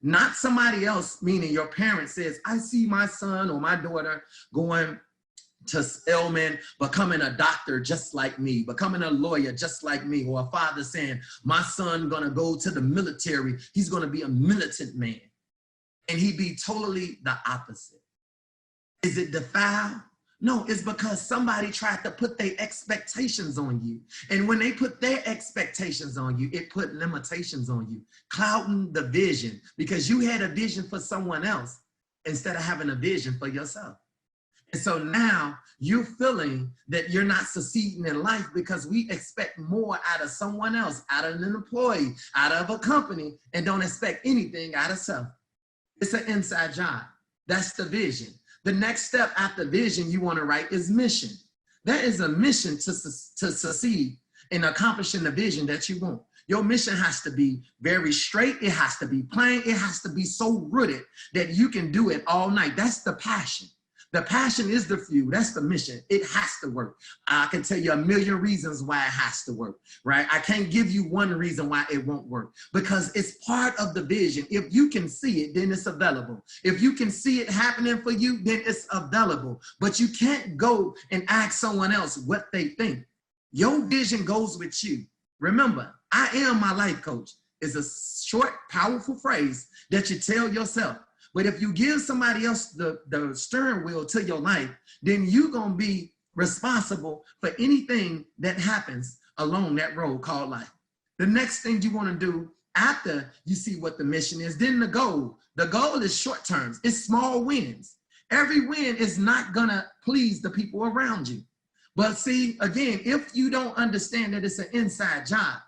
[SPEAKER 2] not somebody else, meaning your parent says, I see my son or my daughter going to Spelman, becoming a doctor just like me, becoming a lawyer just like me, or a father saying, my son gonna go to the military, he's gonna be a militant man. And he be totally the opposite. Is it defiled? No, it's because somebody tried to put their expectations on you. And when they put their expectations on you, it put limitations on you, clouding the vision, because you had a vision for someone else instead of having a vision for yourself. And so now you're feeling that you're not succeeding in life because we expect more out of someone else, out of an employee, out of a company, and don't expect anything out of self. It's an inside job. That's the vision. The next step after vision you want to write is mission. There is a mission to succeed in accomplishing the vision that you want. Your mission has to be very straight. It has to be plain. It has to be so rooted that you can do it all night. That's the passion. The passion is the fuel. That's the mission. It has to work. I can tell you a million reasons why it has to work, right? I can't give you one reason why it won't work because it's part of the vision. If you can see it, then it's available. If you can see it happening for you, then it's available. But you can't go and ask someone else what they think. Your vision goes with you. Remember, I am my life coach is a short, powerful phrase that you tell yourself. But if you give somebody else the steering wheel to your life, then you're going to be responsible for anything that happens along that road called life. The next thing you want to do after you see what the mission is, then the goal. The goal is short terms. It's small wins. Every win is not going to please the people around you. But see, again, if you don't understand that it's an inside job,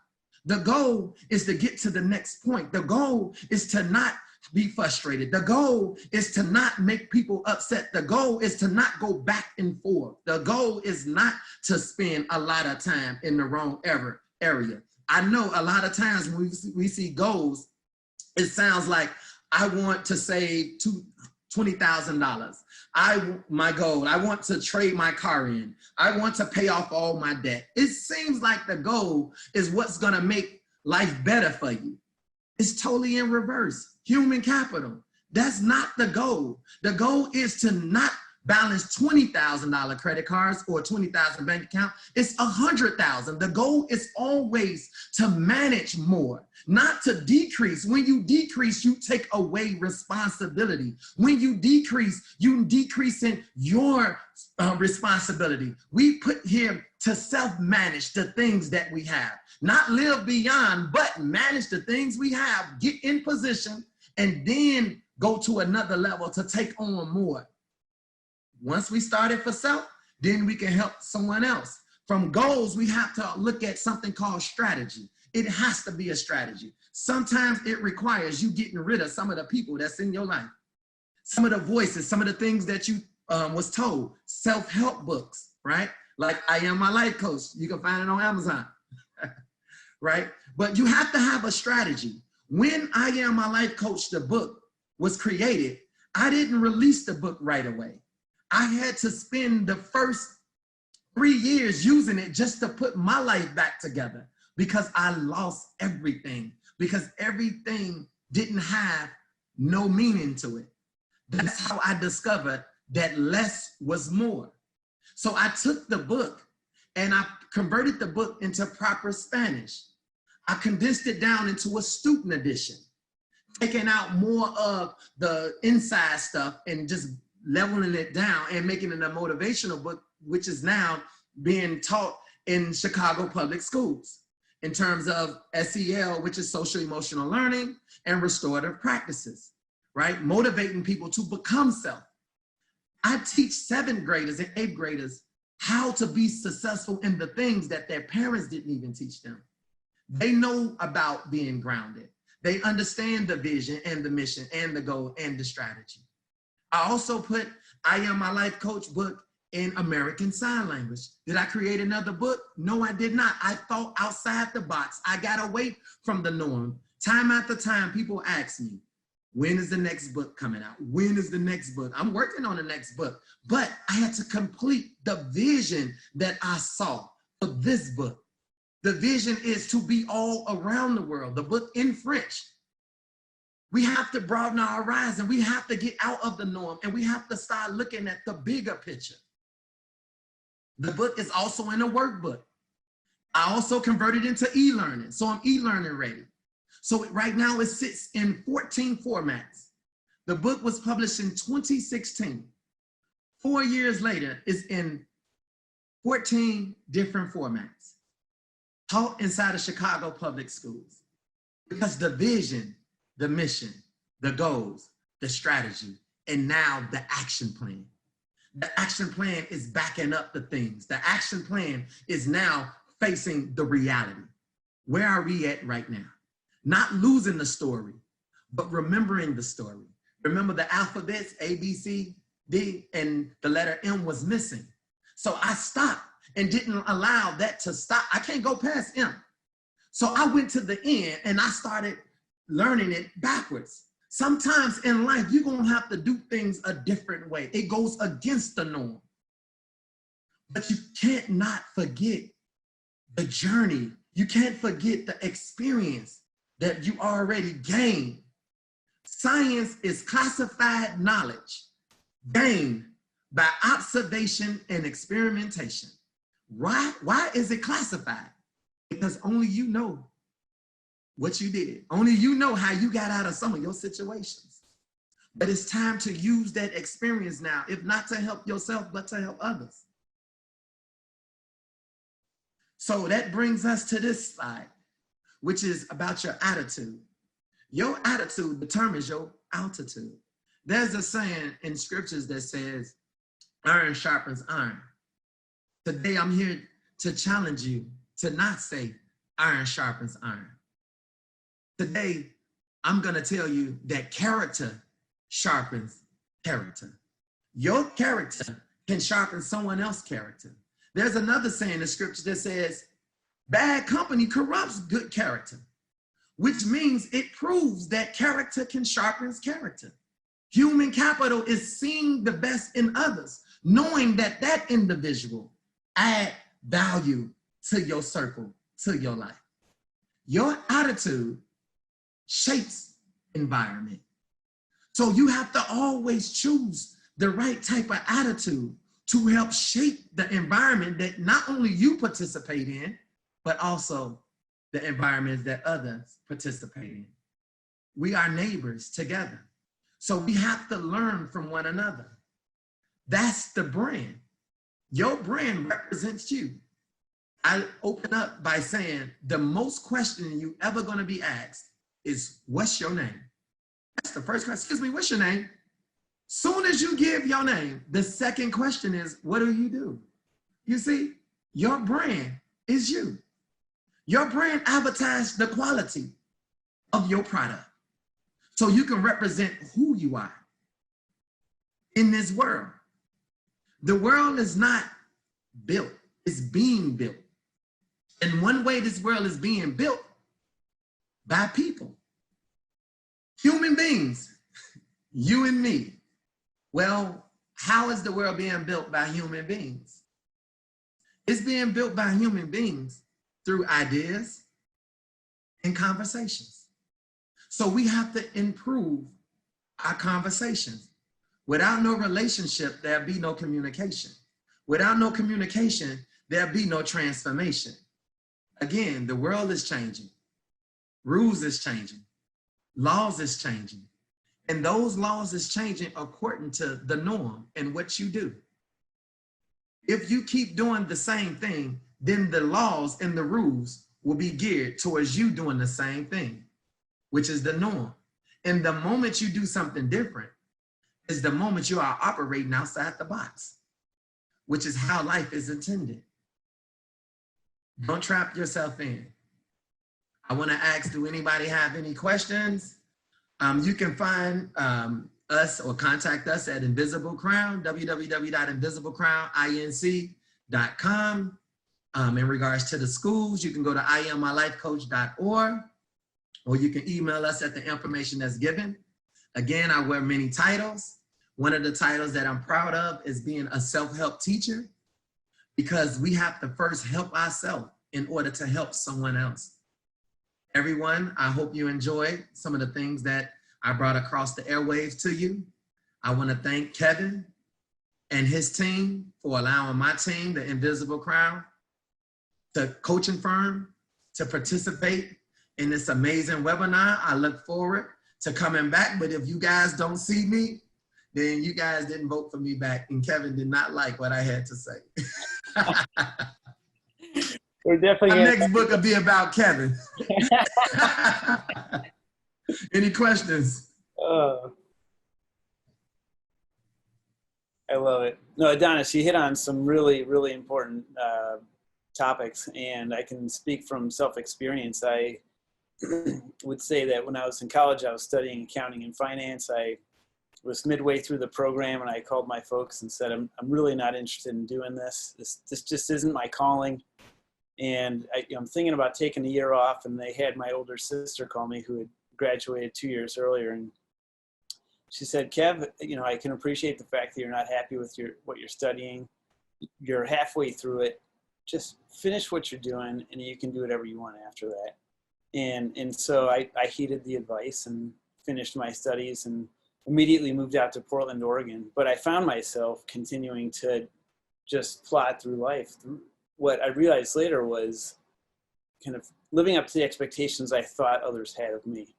[SPEAKER 2] the goal is to get to the next point. The goal is to not be frustrated. The goal is to not make people upset. The goal is to not go back and forth. The goal is not to spend a lot of time in the wrong area. I know a lot of times when we see goals, it sounds like I want to save $20,000. My goal, I want to trade my car in. I want to pay off all my debt. It seems like the goal is what's gonna make life better for you. It's totally in reverse. Human capital, that's not the goal. The goal is to not balance $20,000 credit cards or 20,000 bank account. It's 100,000. The goal is always to manage more, not to decrease. When you decrease, you take away responsibility. When you decrease, you decrease in your responsibility. We put here to self-manage the things that we have, not live beyond, but manage the things we have, get in position, and then go to another level to take on more. Once we started for self, then we can help someone else. From goals, we have to look at something called strategy. It has to be a strategy. Sometimes it requires you getting rid of some of the people that's in your life, some of the voices, some of the things that you was told, self-help books, right? Like I Am My Life Coach. You can find it on Amazon, right? But you have to have a strategy. When I Am My Life Coach, the book was created, I didn't release the book right away. I had to spend the first 3 years using it just to put my life back together because I lost everything, because everything didn't have no meaning to it. That's how I discovered that less was more. So I took the book and I converted the book into proper Spanish. I condensed it down into a student edition, taking out more of the inside stuff and just leveling it down and making it a motivational book, which is now being taught in Chicago public schools in terms of SEL, which is social emotional learning, and restorative practices, right? Motivating people to become self. I teach 7th graders and 8th graders how to be successful in the things that their parents didn't even teach them. They know about being grounded. They understand the vision and the mission and the goal and the strategy. I also put I Am My Life Coach book in American Sign Language. Did I create another book? No, I did not. I thought outside the box. I got away from the norm. Time after time, people ask me, when is the next book coming out? When is the next book? I'm working on the next book, but I had to complete the vision that I saw for this book. The vision is to be all around the world. The book in French. We have to broaden our horizon. We have to get out of the norm and we have to start looking at the bigger picture. The book is also in a workbook. I also converted into e-learning, so I'm e-learning ready. So right now it sits in 14 formats. The book was published in 2016. 4 years later, it's in 14 different formats, taught inside of Chicago public schools. Because the vision, the mission, the goals, the strategy, and now the action plan. The action plan is backing up the things. The action plan is now facing the reality. Where are we at right now? Not losing the story, but remembering the story. Remember the alphabets, A, B, C, D, and the letter M was missing. So I stopped and didn't allow that to stop. I can't go past M. So I went to the end and I started learning it backwards. Sometimes in life, you're gonna have to do things a different way. It goes against the norm. But you can't not forget the journey. You can't forget the experience that you already gained. Science is classified knowledge gained by observation and experimentation. Why is it classified? Because only you know what you did. Only you know how you got out of some of your situations. But it's time to use that experience now, if not to help yourself, but to help others. So that brings us to this slide, which is about your attitude. Your attitude determines your altitude. There's a saying in scriptures that says, iron sharpens iron. Today, I'm here to challenge you to not say iron sharpens iron. Today, I'm going to tell you that character sharpens character. Your character can sharpen someone else's character. There's another saying in the scripture that says, bad company corrupts good character, which means it proves that character can sharpen character. Human capital is seeing the best in others, knowing that that individual add value to your circle, to your life. Your attitude shapes environment. So you have to always choose the right type of attitude to help shape the environment that not only you participate in, but also the environments that others participate in. We are neighbors together. So we have to learn from one another. That's the brand. Your brand represents you. I open up by saying the most question you ever going to be asked is, what's your name? That's the first question. Excuse me, what's your name? Soon as you give your name, the second question is, what do you do? You see, your brand is you. Your brand advertises the quality of your product. So you can represent who you are in this world. The world is not built, it's being built. And one way this world is being built by people, human beings, you and me. Well, how is the world being built by human beings? It's being built by human beings through ideas and conversations. So we have to improve our conversations. Without no relationship, there'll be no communication. Without no communication, there'll be no transformation. Again, the world is changing. Rules is changing. Laws is changing. And those laws is changing according to the norm and what you do. If you keep doing the same thing, then the laws and the rules will be geared towards you doing the same thing, which is the norm. And the moment you do something different is the moment you are operating outside the box, which is how life is intended. Don't trap yourself in. I want to ask, do anybody have any questions? You can find us or contact us at Invisible Crown, www.invisiblecrowninc.com. In regards to the schools, you can go to IamMyLifeCoach.org, or you can email us at the information that's given. Again, I wear many titles. One of the titles that I'm proud of is being a self-help teacher, because we have to first help ourselves in order to help someone else. Everyone, I hope you enjoyed some of the things that I brought across the airwaves to you. I want to thank Kevin and his team for allowing my team, the Invisible Crown, the coaching firm, to participate in this amazing webinar. I look forward to coming back, but if you guys don't see me, then you guys didn't vote for me back, and Kevin did not like what I had to say.
[SPEAKER 1] We're definitely
[SPEAKER 2] My next book will be about Kevin. Any questions?
[SPEAKER 1] I love it. No, Adonis, you hit on some really, really important topics, and I can speak from self-experience. I would say that when I was in college, I was studying accounting and finance. I was midway through the program, and I called my folks and said, I'm really not interested in doing this. This just isn't my calling. And I'm thinking about taking a year off, and they had my older sister call me, who had graduated 2 years earlier. And she said, Kev, I can appreciate the fact that you're not happy with what you're studying. You're halfway through it. Just finish what you're doing, and you can do whatever you want after that. And so I heeded the advice and finished my studies and immediately moved out to Portland, Oregon. But I found myself continuing to just plod through life. What I realized later was kind of living up to the expectations I thought others had of me.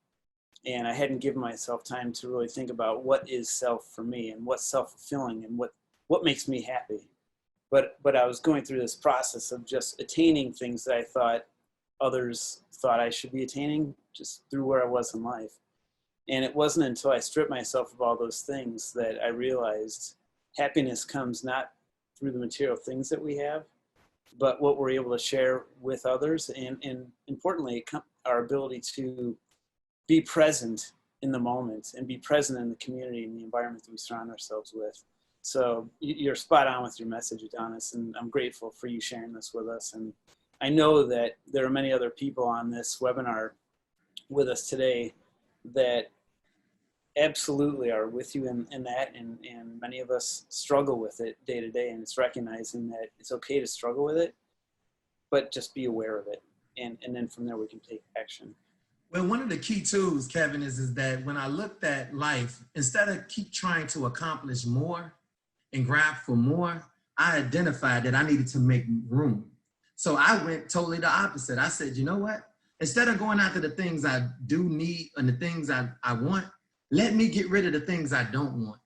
[SPEAKER 1] And I hadn't given myself time to really think about what is self for me and what's self-fulfilling and what makes me happy. But I was going through this process of just attaining things that I thought others thought I should be attaining, just through where I was in life. And it wasn't until I stripped myself of all those things that I realized happiness comes not through the material things that we have, but what we're able to share with others, and importantly, our ability to be present in the moment and be present in the community and the environment that we surround ourselves with. So you're spot on with your message, Adonis, and I'm grateful for you sharing this with us. And I know that there are many other people on this webinar with us today that absolutely are with you in that, and many of us struggle with it day to day, and it's recognizing that it's okay to struggle with it, but just be aware of it, and then from there we can take action.
[SPEAKER 2] Well, one of the key tools, Kevin, is that when I looked at life, instead of keep trying to accomplish more and grab for more, I identified that I needed to make room. So I went totally the opposite. I said, you know what? Instead of going after the things I do need and the things I want, let me get rid of the things I don't want,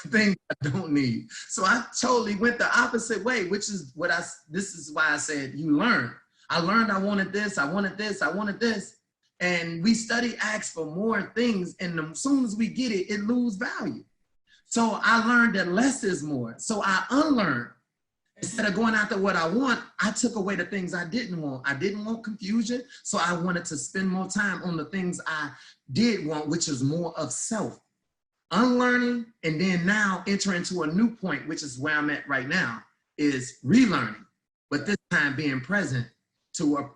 [SPEAKER 2] things I don't need. So I totally went the opposite way, which is what this is why I said you learn. I learned I wanted this, I wanted this, I wanted this. And we study, ask for more things, and as soon as we get it, it loses value. So I learned that less is more. So I unlearned. Instead of going after what I want, I took away the things I didn't want. I didn't want confusion, so I wanted to spend more time on the things I did want, which is more of self. Unlearning, and then now enter into a new point, which is where I'm at right now, is relearning, but this time being present to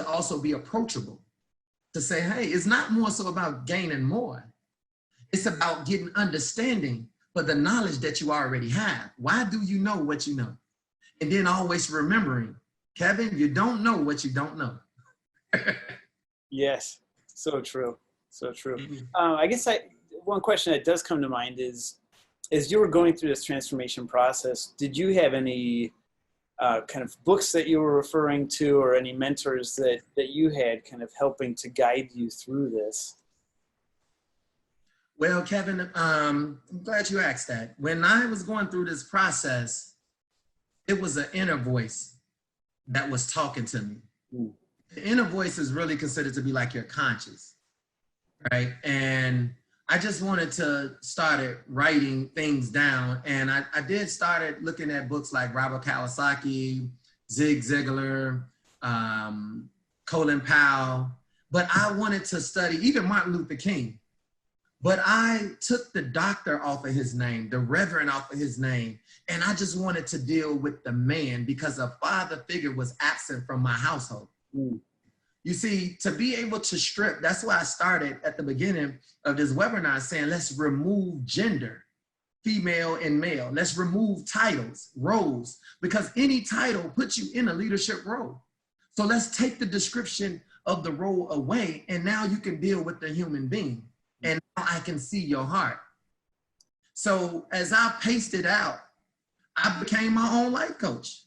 [SPEAKER 2] also be approachable, to say, hey, it's not more so about gaining more. It's about getting understanding for the knowledge that you already have. Why do you know what you know? And then always remembering, Kevin, you don't know what you don't know.
[SPEAKER 1] Yes, so true, so true. I guess one question that does come to mind is, as you were going through this transformation process, did you have any kind of books that you were referring to, or any mentors that you had kind of helping to guide you through this?
[SPEAKER 2] Well, Kevin, I'm glad you asked that. When I was going through this process, it was an inner voice that was talking to me. The inner voice is really considered to be like your conscious, right? And I just wanted to start writing things down. And I started looking at books like Robert Kiyosaki, Zig Ziglar, Colin Powell, but I wanted to study even Martin Luther King. But I took the doctor off of his name, the reverend off of his name, and I just wanted to deal with the man because a father figure was absent from my household. You see, to be able to strip, that's why I started at the beginning of this webinar saying, let's remove gender, female and male. Let's remove titles, roles, because any title puts you in a leadership role. So let's take the description of the role away, and now you can deal with the human being. And now I can see your heart. So as I paced it out, I became my own life coach.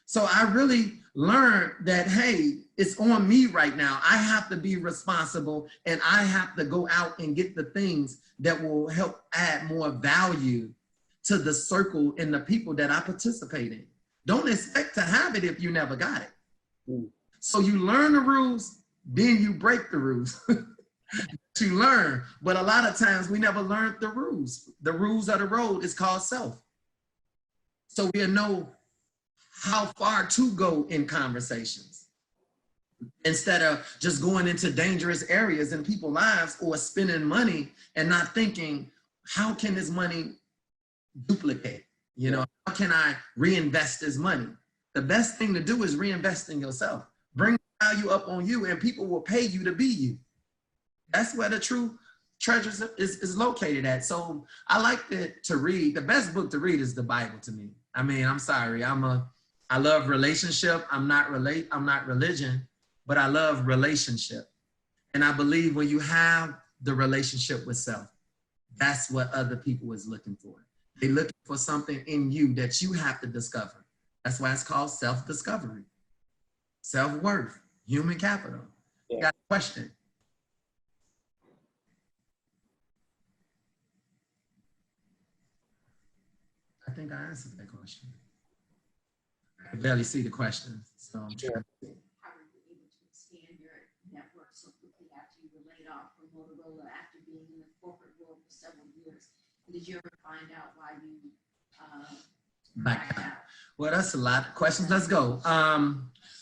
[SPEAKER 2] So I really learned that, hey, it's on me right now. I have to be responsible, and I have to go out and get the things that will help add more value to the circle and the people that I participate in. Don't expect to have it if you never got it. So you learn the rules, then you break the rules. To learn, but a lot of times we never learned the rules. The rules of the road is called self. So we'll know how far to go in conversations instead of just going into dangerous areas in people's lives or spending money and not thinking, how can this money duplicate? You know, how can I reinvest this money? The best thing to do is reinvest in yourself. Bring value up on you, and people will pay you to be you. That's where the true treasure is located at. So I like to read. The best book to read is the Bible to me. I mean, I'm sorry. I love relationship. I'm not religion, but I love relationship. And I believe when you have the relationship with self, that's what other people is looking for. They're looking for something in you that you have to discover. That's why it's called self-discovery. Self-worth, human capital. You got a question? I think I answered that question. I barely see the question, so I'm sure.
[SPEAKER 3] How were you able to expand your network so quickly after you were laid off from Motorola after being in the corporate world for several years? Did you ever find out why you backed out?
[SPEAKER 2] Well, that's a lot of questions. Let's go.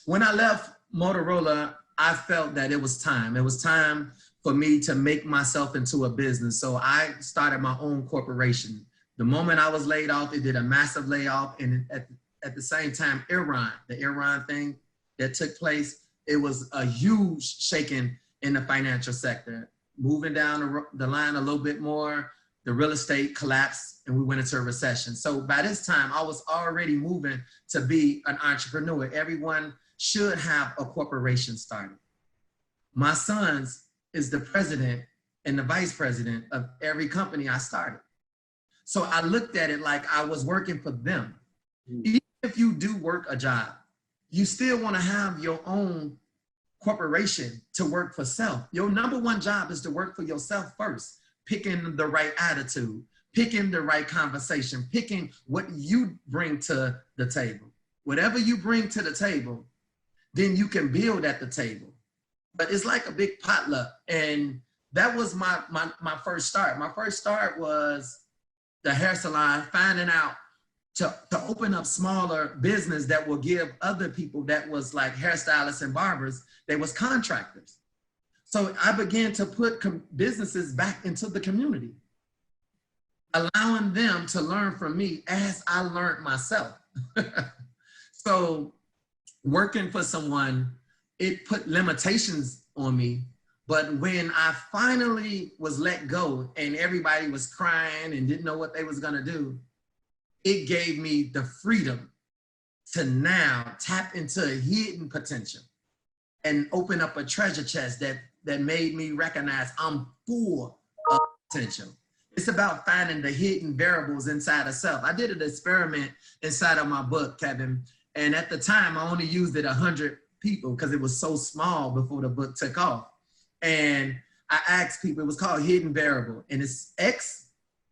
[SPEAKER 2] When I left Motorola, I felt that it was time. It was time for me to make myself into a business. So I started my own corporation. The moment I was laid off, it did a massive layoff. And at the same time, the Iran thing that took place, it was a huge shaking in the financial sector. Moving down the line a little bit more, the real estate collapsed and we went into a recession. So by this time, I was already moving to be an entrepreneur. Everyone should have a corporation started. My son's is the president and the vice president of every company I started. So I looked at it like I was working for them. Even if you do work a job, you still want to have your own corporation to work for self. Your number one job is to work for yourself first, picking the right attitude, picking the right conversation, picking what you bring to the table. Whatever you bring to the table, then you can build at the table. But it's like a big potluck. And that was my first start. My first start was the hair salon, finding out to open up smaller business that will give other people that was like hairstylists and barbers, they was contractors. So I began to put businesses back into the community, allowing them to learn from me as I learned myself. So working for someone, it put limitations on me. But when I finally was let go and everybody was crying and didn't know what they was gonna do, it gave me the freedom to now tap into a hidden potential and open up a treasure chest that made me recognize I'm full of potential. It's about finding the hidden variables inside of self. I did an experiment inside of my book, Kevin, and at the time I only used it 100 people because it was so small before the book took off. And I asked people, it was called hidden variable, and it's X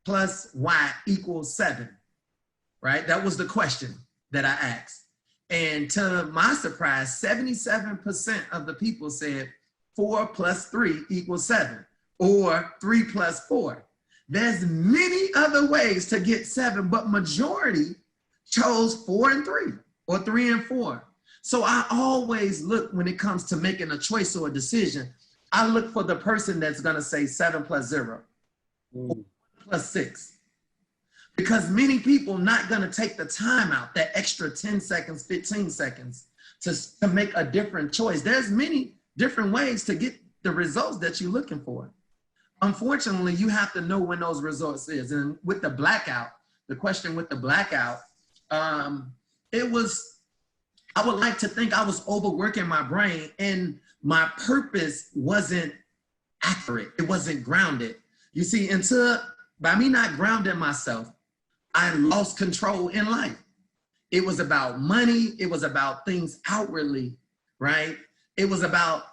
[SPEAKER 2] plus Y equals 7, right? That was the question that I asked. And to my surprise, 77% of the people said 4 plus 3 equals 7, or 3 plus 4. There's many other ways to get 7, but majority chose 4 and 3, or 3 and 4. So I always look, when it comes to making a choice or a decision, I look for the person that's gonna say 7 plus 0, or 1 plus 6. Because many people not gonna take the time out, that extra 10 seconds, 15 seconds to make a different choice. There's many different ways to get the results that you're looking for. Unfortunately, you have to know when those results is. And with the blackout, the question with the blackout, I would like to think I was overworking my brain and my purpose wasn't accurate. It wasn't grounded. You see, by me not grounding myself, I lost control in life. It was about money. It was about things outwardly, right? It was about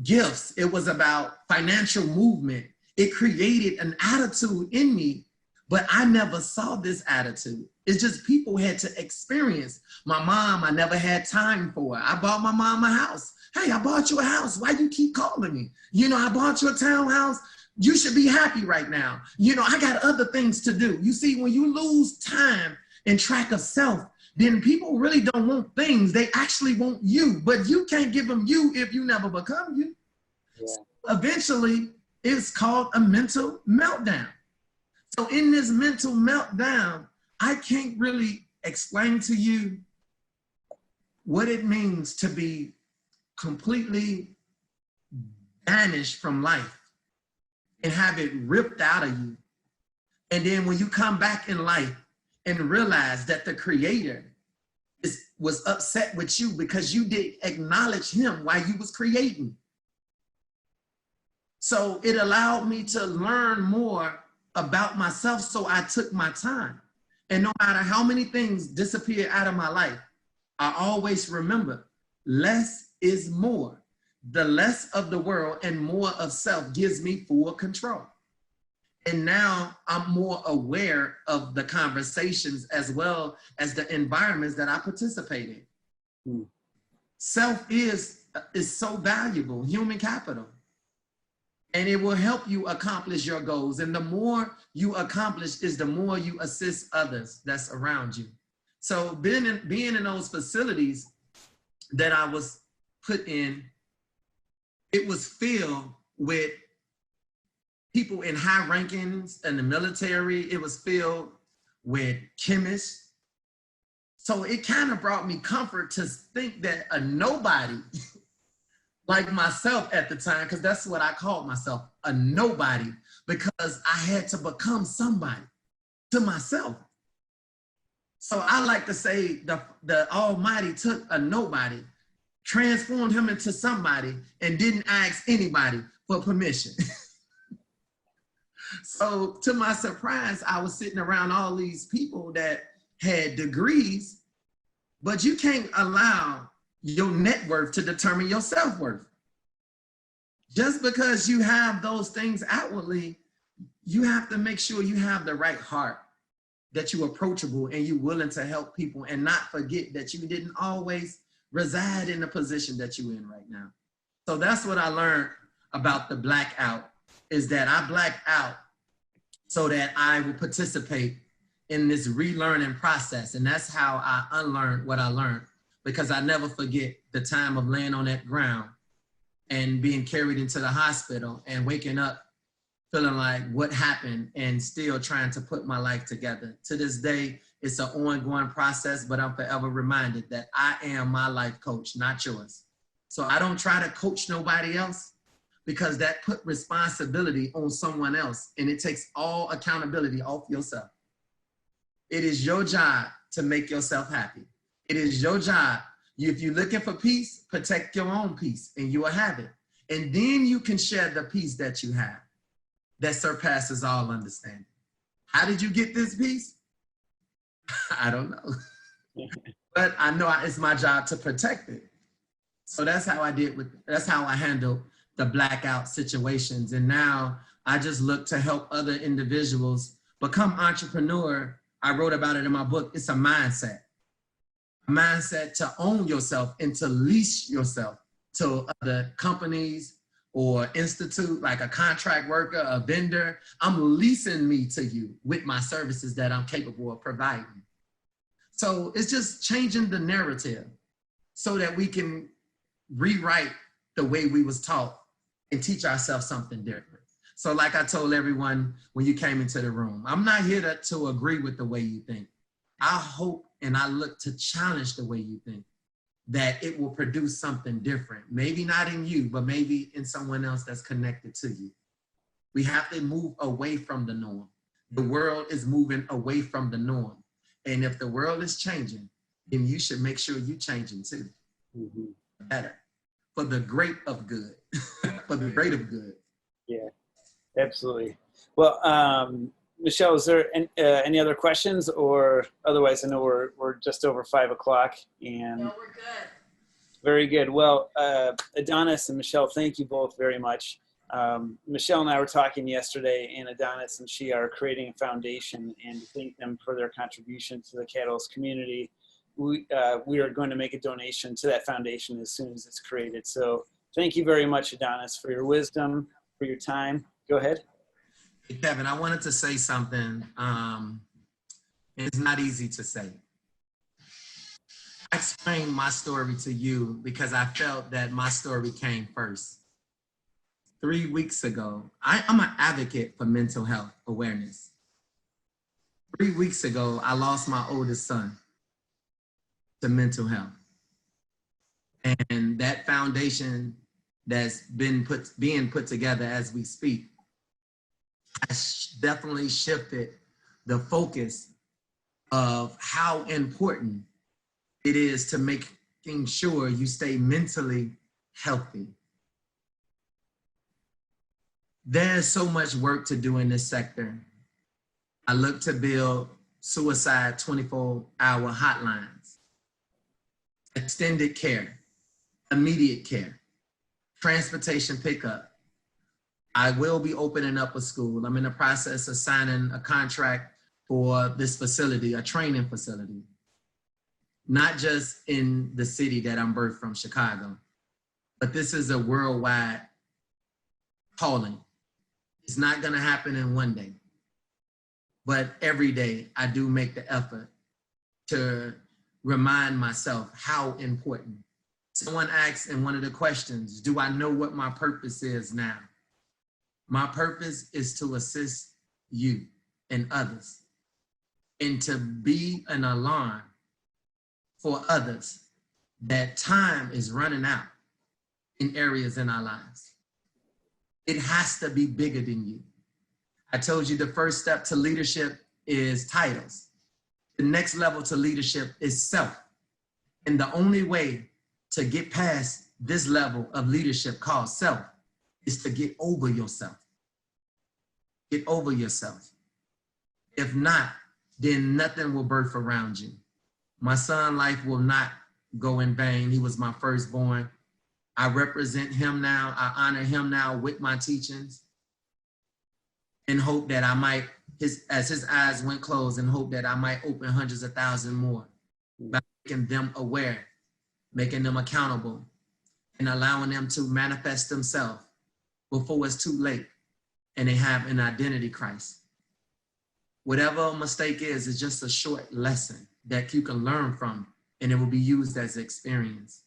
[SPEAKER 2] gifts. It was about financial movement. It created an attitude in me, but I never saw this attitude. It's just people had to experience. My mom, I never had time for her. I bought my mom a house. Hey, I bought you a house. Why you keep calling me? You know, I bought you a townhouse. You should be happy right now. You know, I got other things to do. You see, when you lose time and track of self, then people really don't want things. They actually want you, but you can't give them you if you never become you. Yeah. So eventually, it's called a mental meltdown. So in this mental meltdown, I can't really explain to you what it means to be completely banished from life and have it ripped out of you. And then when you come back in life and realize that the creator was upset with you because you didn't acknowledge him while you was creating. So it allowed me to learn more about myself, so I took my time. And no matter how many things disappear out of my life, I always remember less is more. The less of the world and more of self gives me full control. And now I'm more aware of the conversations as well as the environments that I participate in. Self is so valuable, human capital. And it will help you accomplish your goals. And the more you accomplish is the more you assist others that's around you. So being in those facilities that I was put in, it was filled with people in high rankings in the military. It was filled with chemists. So it kind of brought me comfort to think that a nobody like myself at the time, because that's what I called myself, a nobody, because I had to become somebody to myself. So I like to say the Almighty took a nobody, transformed him into somebody, and didn't ask anybody for permission. So to my surprise, I was sitting around all these people that had degrees, but you can't allow your net worth to determine your self-worth. Just because you have those things outwardly, you have to make sure you have the right heart, that you're approachable and you're willing to help people, and not forget that you didn't always reside in the position that you're in right now. So that's what I learned about the blackout, is that I blacked out so that I will participate in this relearning process. And that's how I unlearned what I learned, because I never forget the time of laying on that ground and being carried into the hospital and waking up feeling like what happened, and still trying to put my life together. To this day, it's an ongoing process, but I'm forever reminded that I am my life coach, not yours. So I don't try to coach nobody else, because that put responsibility on someone else, and it takes all accountability off yourself. It is your job to make yourself happy. It is your job. If you're looking for peace, protect your own peace and you will have it. And then you can share the peace that you have that surpasses all understanding. How did you get this peace? I don't know. But I know it's my job to protect it. So that's how that's how I handle the blackout situations. And now I just look to help other individuals become entrepreneur. I wrote about it in my book. It's a mindset. A mindset to own yourself and to lease yourself to other companies or institute, like a contract worker, a vendor. I'm leasing me to you with my services that I'm capable of providing. So it's just changing the narrative so that we can rewrite the way we was taught and teach ourselves something different. So like I told everyone when you came into the room, I'm not here to agree with the way you think. I hope and I look to challenge the way you think, that it will produce something different. Maybe not in you, but maybe in someone else that's connected to you. We have to move away from the norm. The world is moving away from the norm. And if the world is changing, then you should make sure you're changing too. Better. For the great of good. For the great of good.
[SPEAKER 1] Yeah, absolutely. Well, Michelle, is there any other questions, or otherwise? I know we're just over 5 o'clock, and
[SPEAKER 3] No, we're good.
[SPEAKER 1] very good. Well, Adonis and Michelle, thank you both very much. Michelle and I were talking yesterday, and Adonis and she are creating a foundation, and to thank them for their contribution to the Catalyst community. We are going to make a donation to that foundation as soon as it's created. So thank you very much, Adonis, for your wisdom, for your time. Go ahead.
[SPEAKER 2] Hey, Kevin, I wanted to say something. It's not easy to say. I explained my story to you because I felt that my story came first. 3 weeks ago, I'm an advocate for mental health awareness. 3 weeks ago, I lost my oldest son to mental health. And that foundation that's being put together as we speak has definitely shifted the focus of how important it is to making sure you stay mentally healthy. There's so much work to do in this sector. I look to build suicide 24-hour hotlines, extended care, immediate care, transportation pickup. I will be opening up a school. I'm in the process of signing a contract for this facility, a training facility, not just in the city that I'm birthed from, Chicago, but this is a worldwide calling. It's not gonna happen in one day, but every day I do make the effort to remind myself how important. Someone asked in one of the questions, do I know what my purpose is now? My purpose is to assist you and others, and to be an alarm for others that time is running out in areas in our lives. It has to be bigger than you. I told you the first step to leadership is titles. The next level to leadership is self. And the only way to get past this level of leadership called self is to get over yourself. Get over yourself. If not, then nothing will birth around you. My son's life will not go in vain. He was my firstborn. I represent him now. I honor him now with my teachings, and hope that I might, as his eyes went closed, and hope that I might open hundreds of thousands more by making them aware, making them accountable, and allowing them to manifest themselves before it's too late and they have an identity crisis. Whatever a mistake is just a short lesson that you can learn from, and it will be used as experience.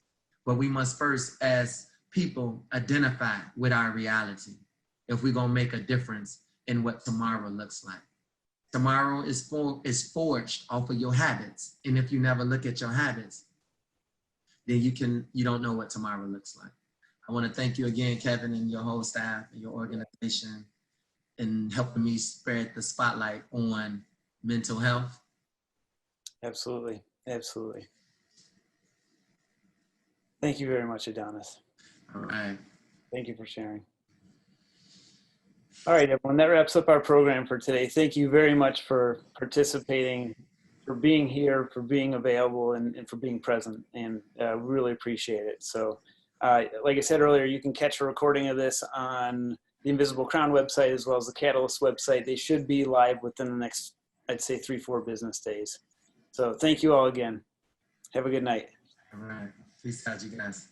[SPEAKER 2] But we must first, as people, identify with our reality if we're gonna make a difference in what tomorrow looks like. Tomorrow is forged off of your habits. And if you never look at your habits, then you don't know what tomorrow looks like. I want to thank you again, Kevin, and your whole staff and your organization, and helping me spread the spotlight on mental health.
[SPEAKER 1] Absolutely. Absolutely. Thank you very much, Adonis.
[SPEAKER 2] All right.
[SPEAKER 1] Thank you for sharing. All right, everyone, that wraps up our program for today. Thank you very much for participating, for being here, for being available, and for being present, and really appreciate it. So like I said earlier, you can catch a recording of this on the Invisible Crown website as well as the Catalyst website. They should be live within the next, I'd say, 3-4 business days. So thank you all again. Have a good night.
[SPEAKER 2] All right. Peace out, you guys.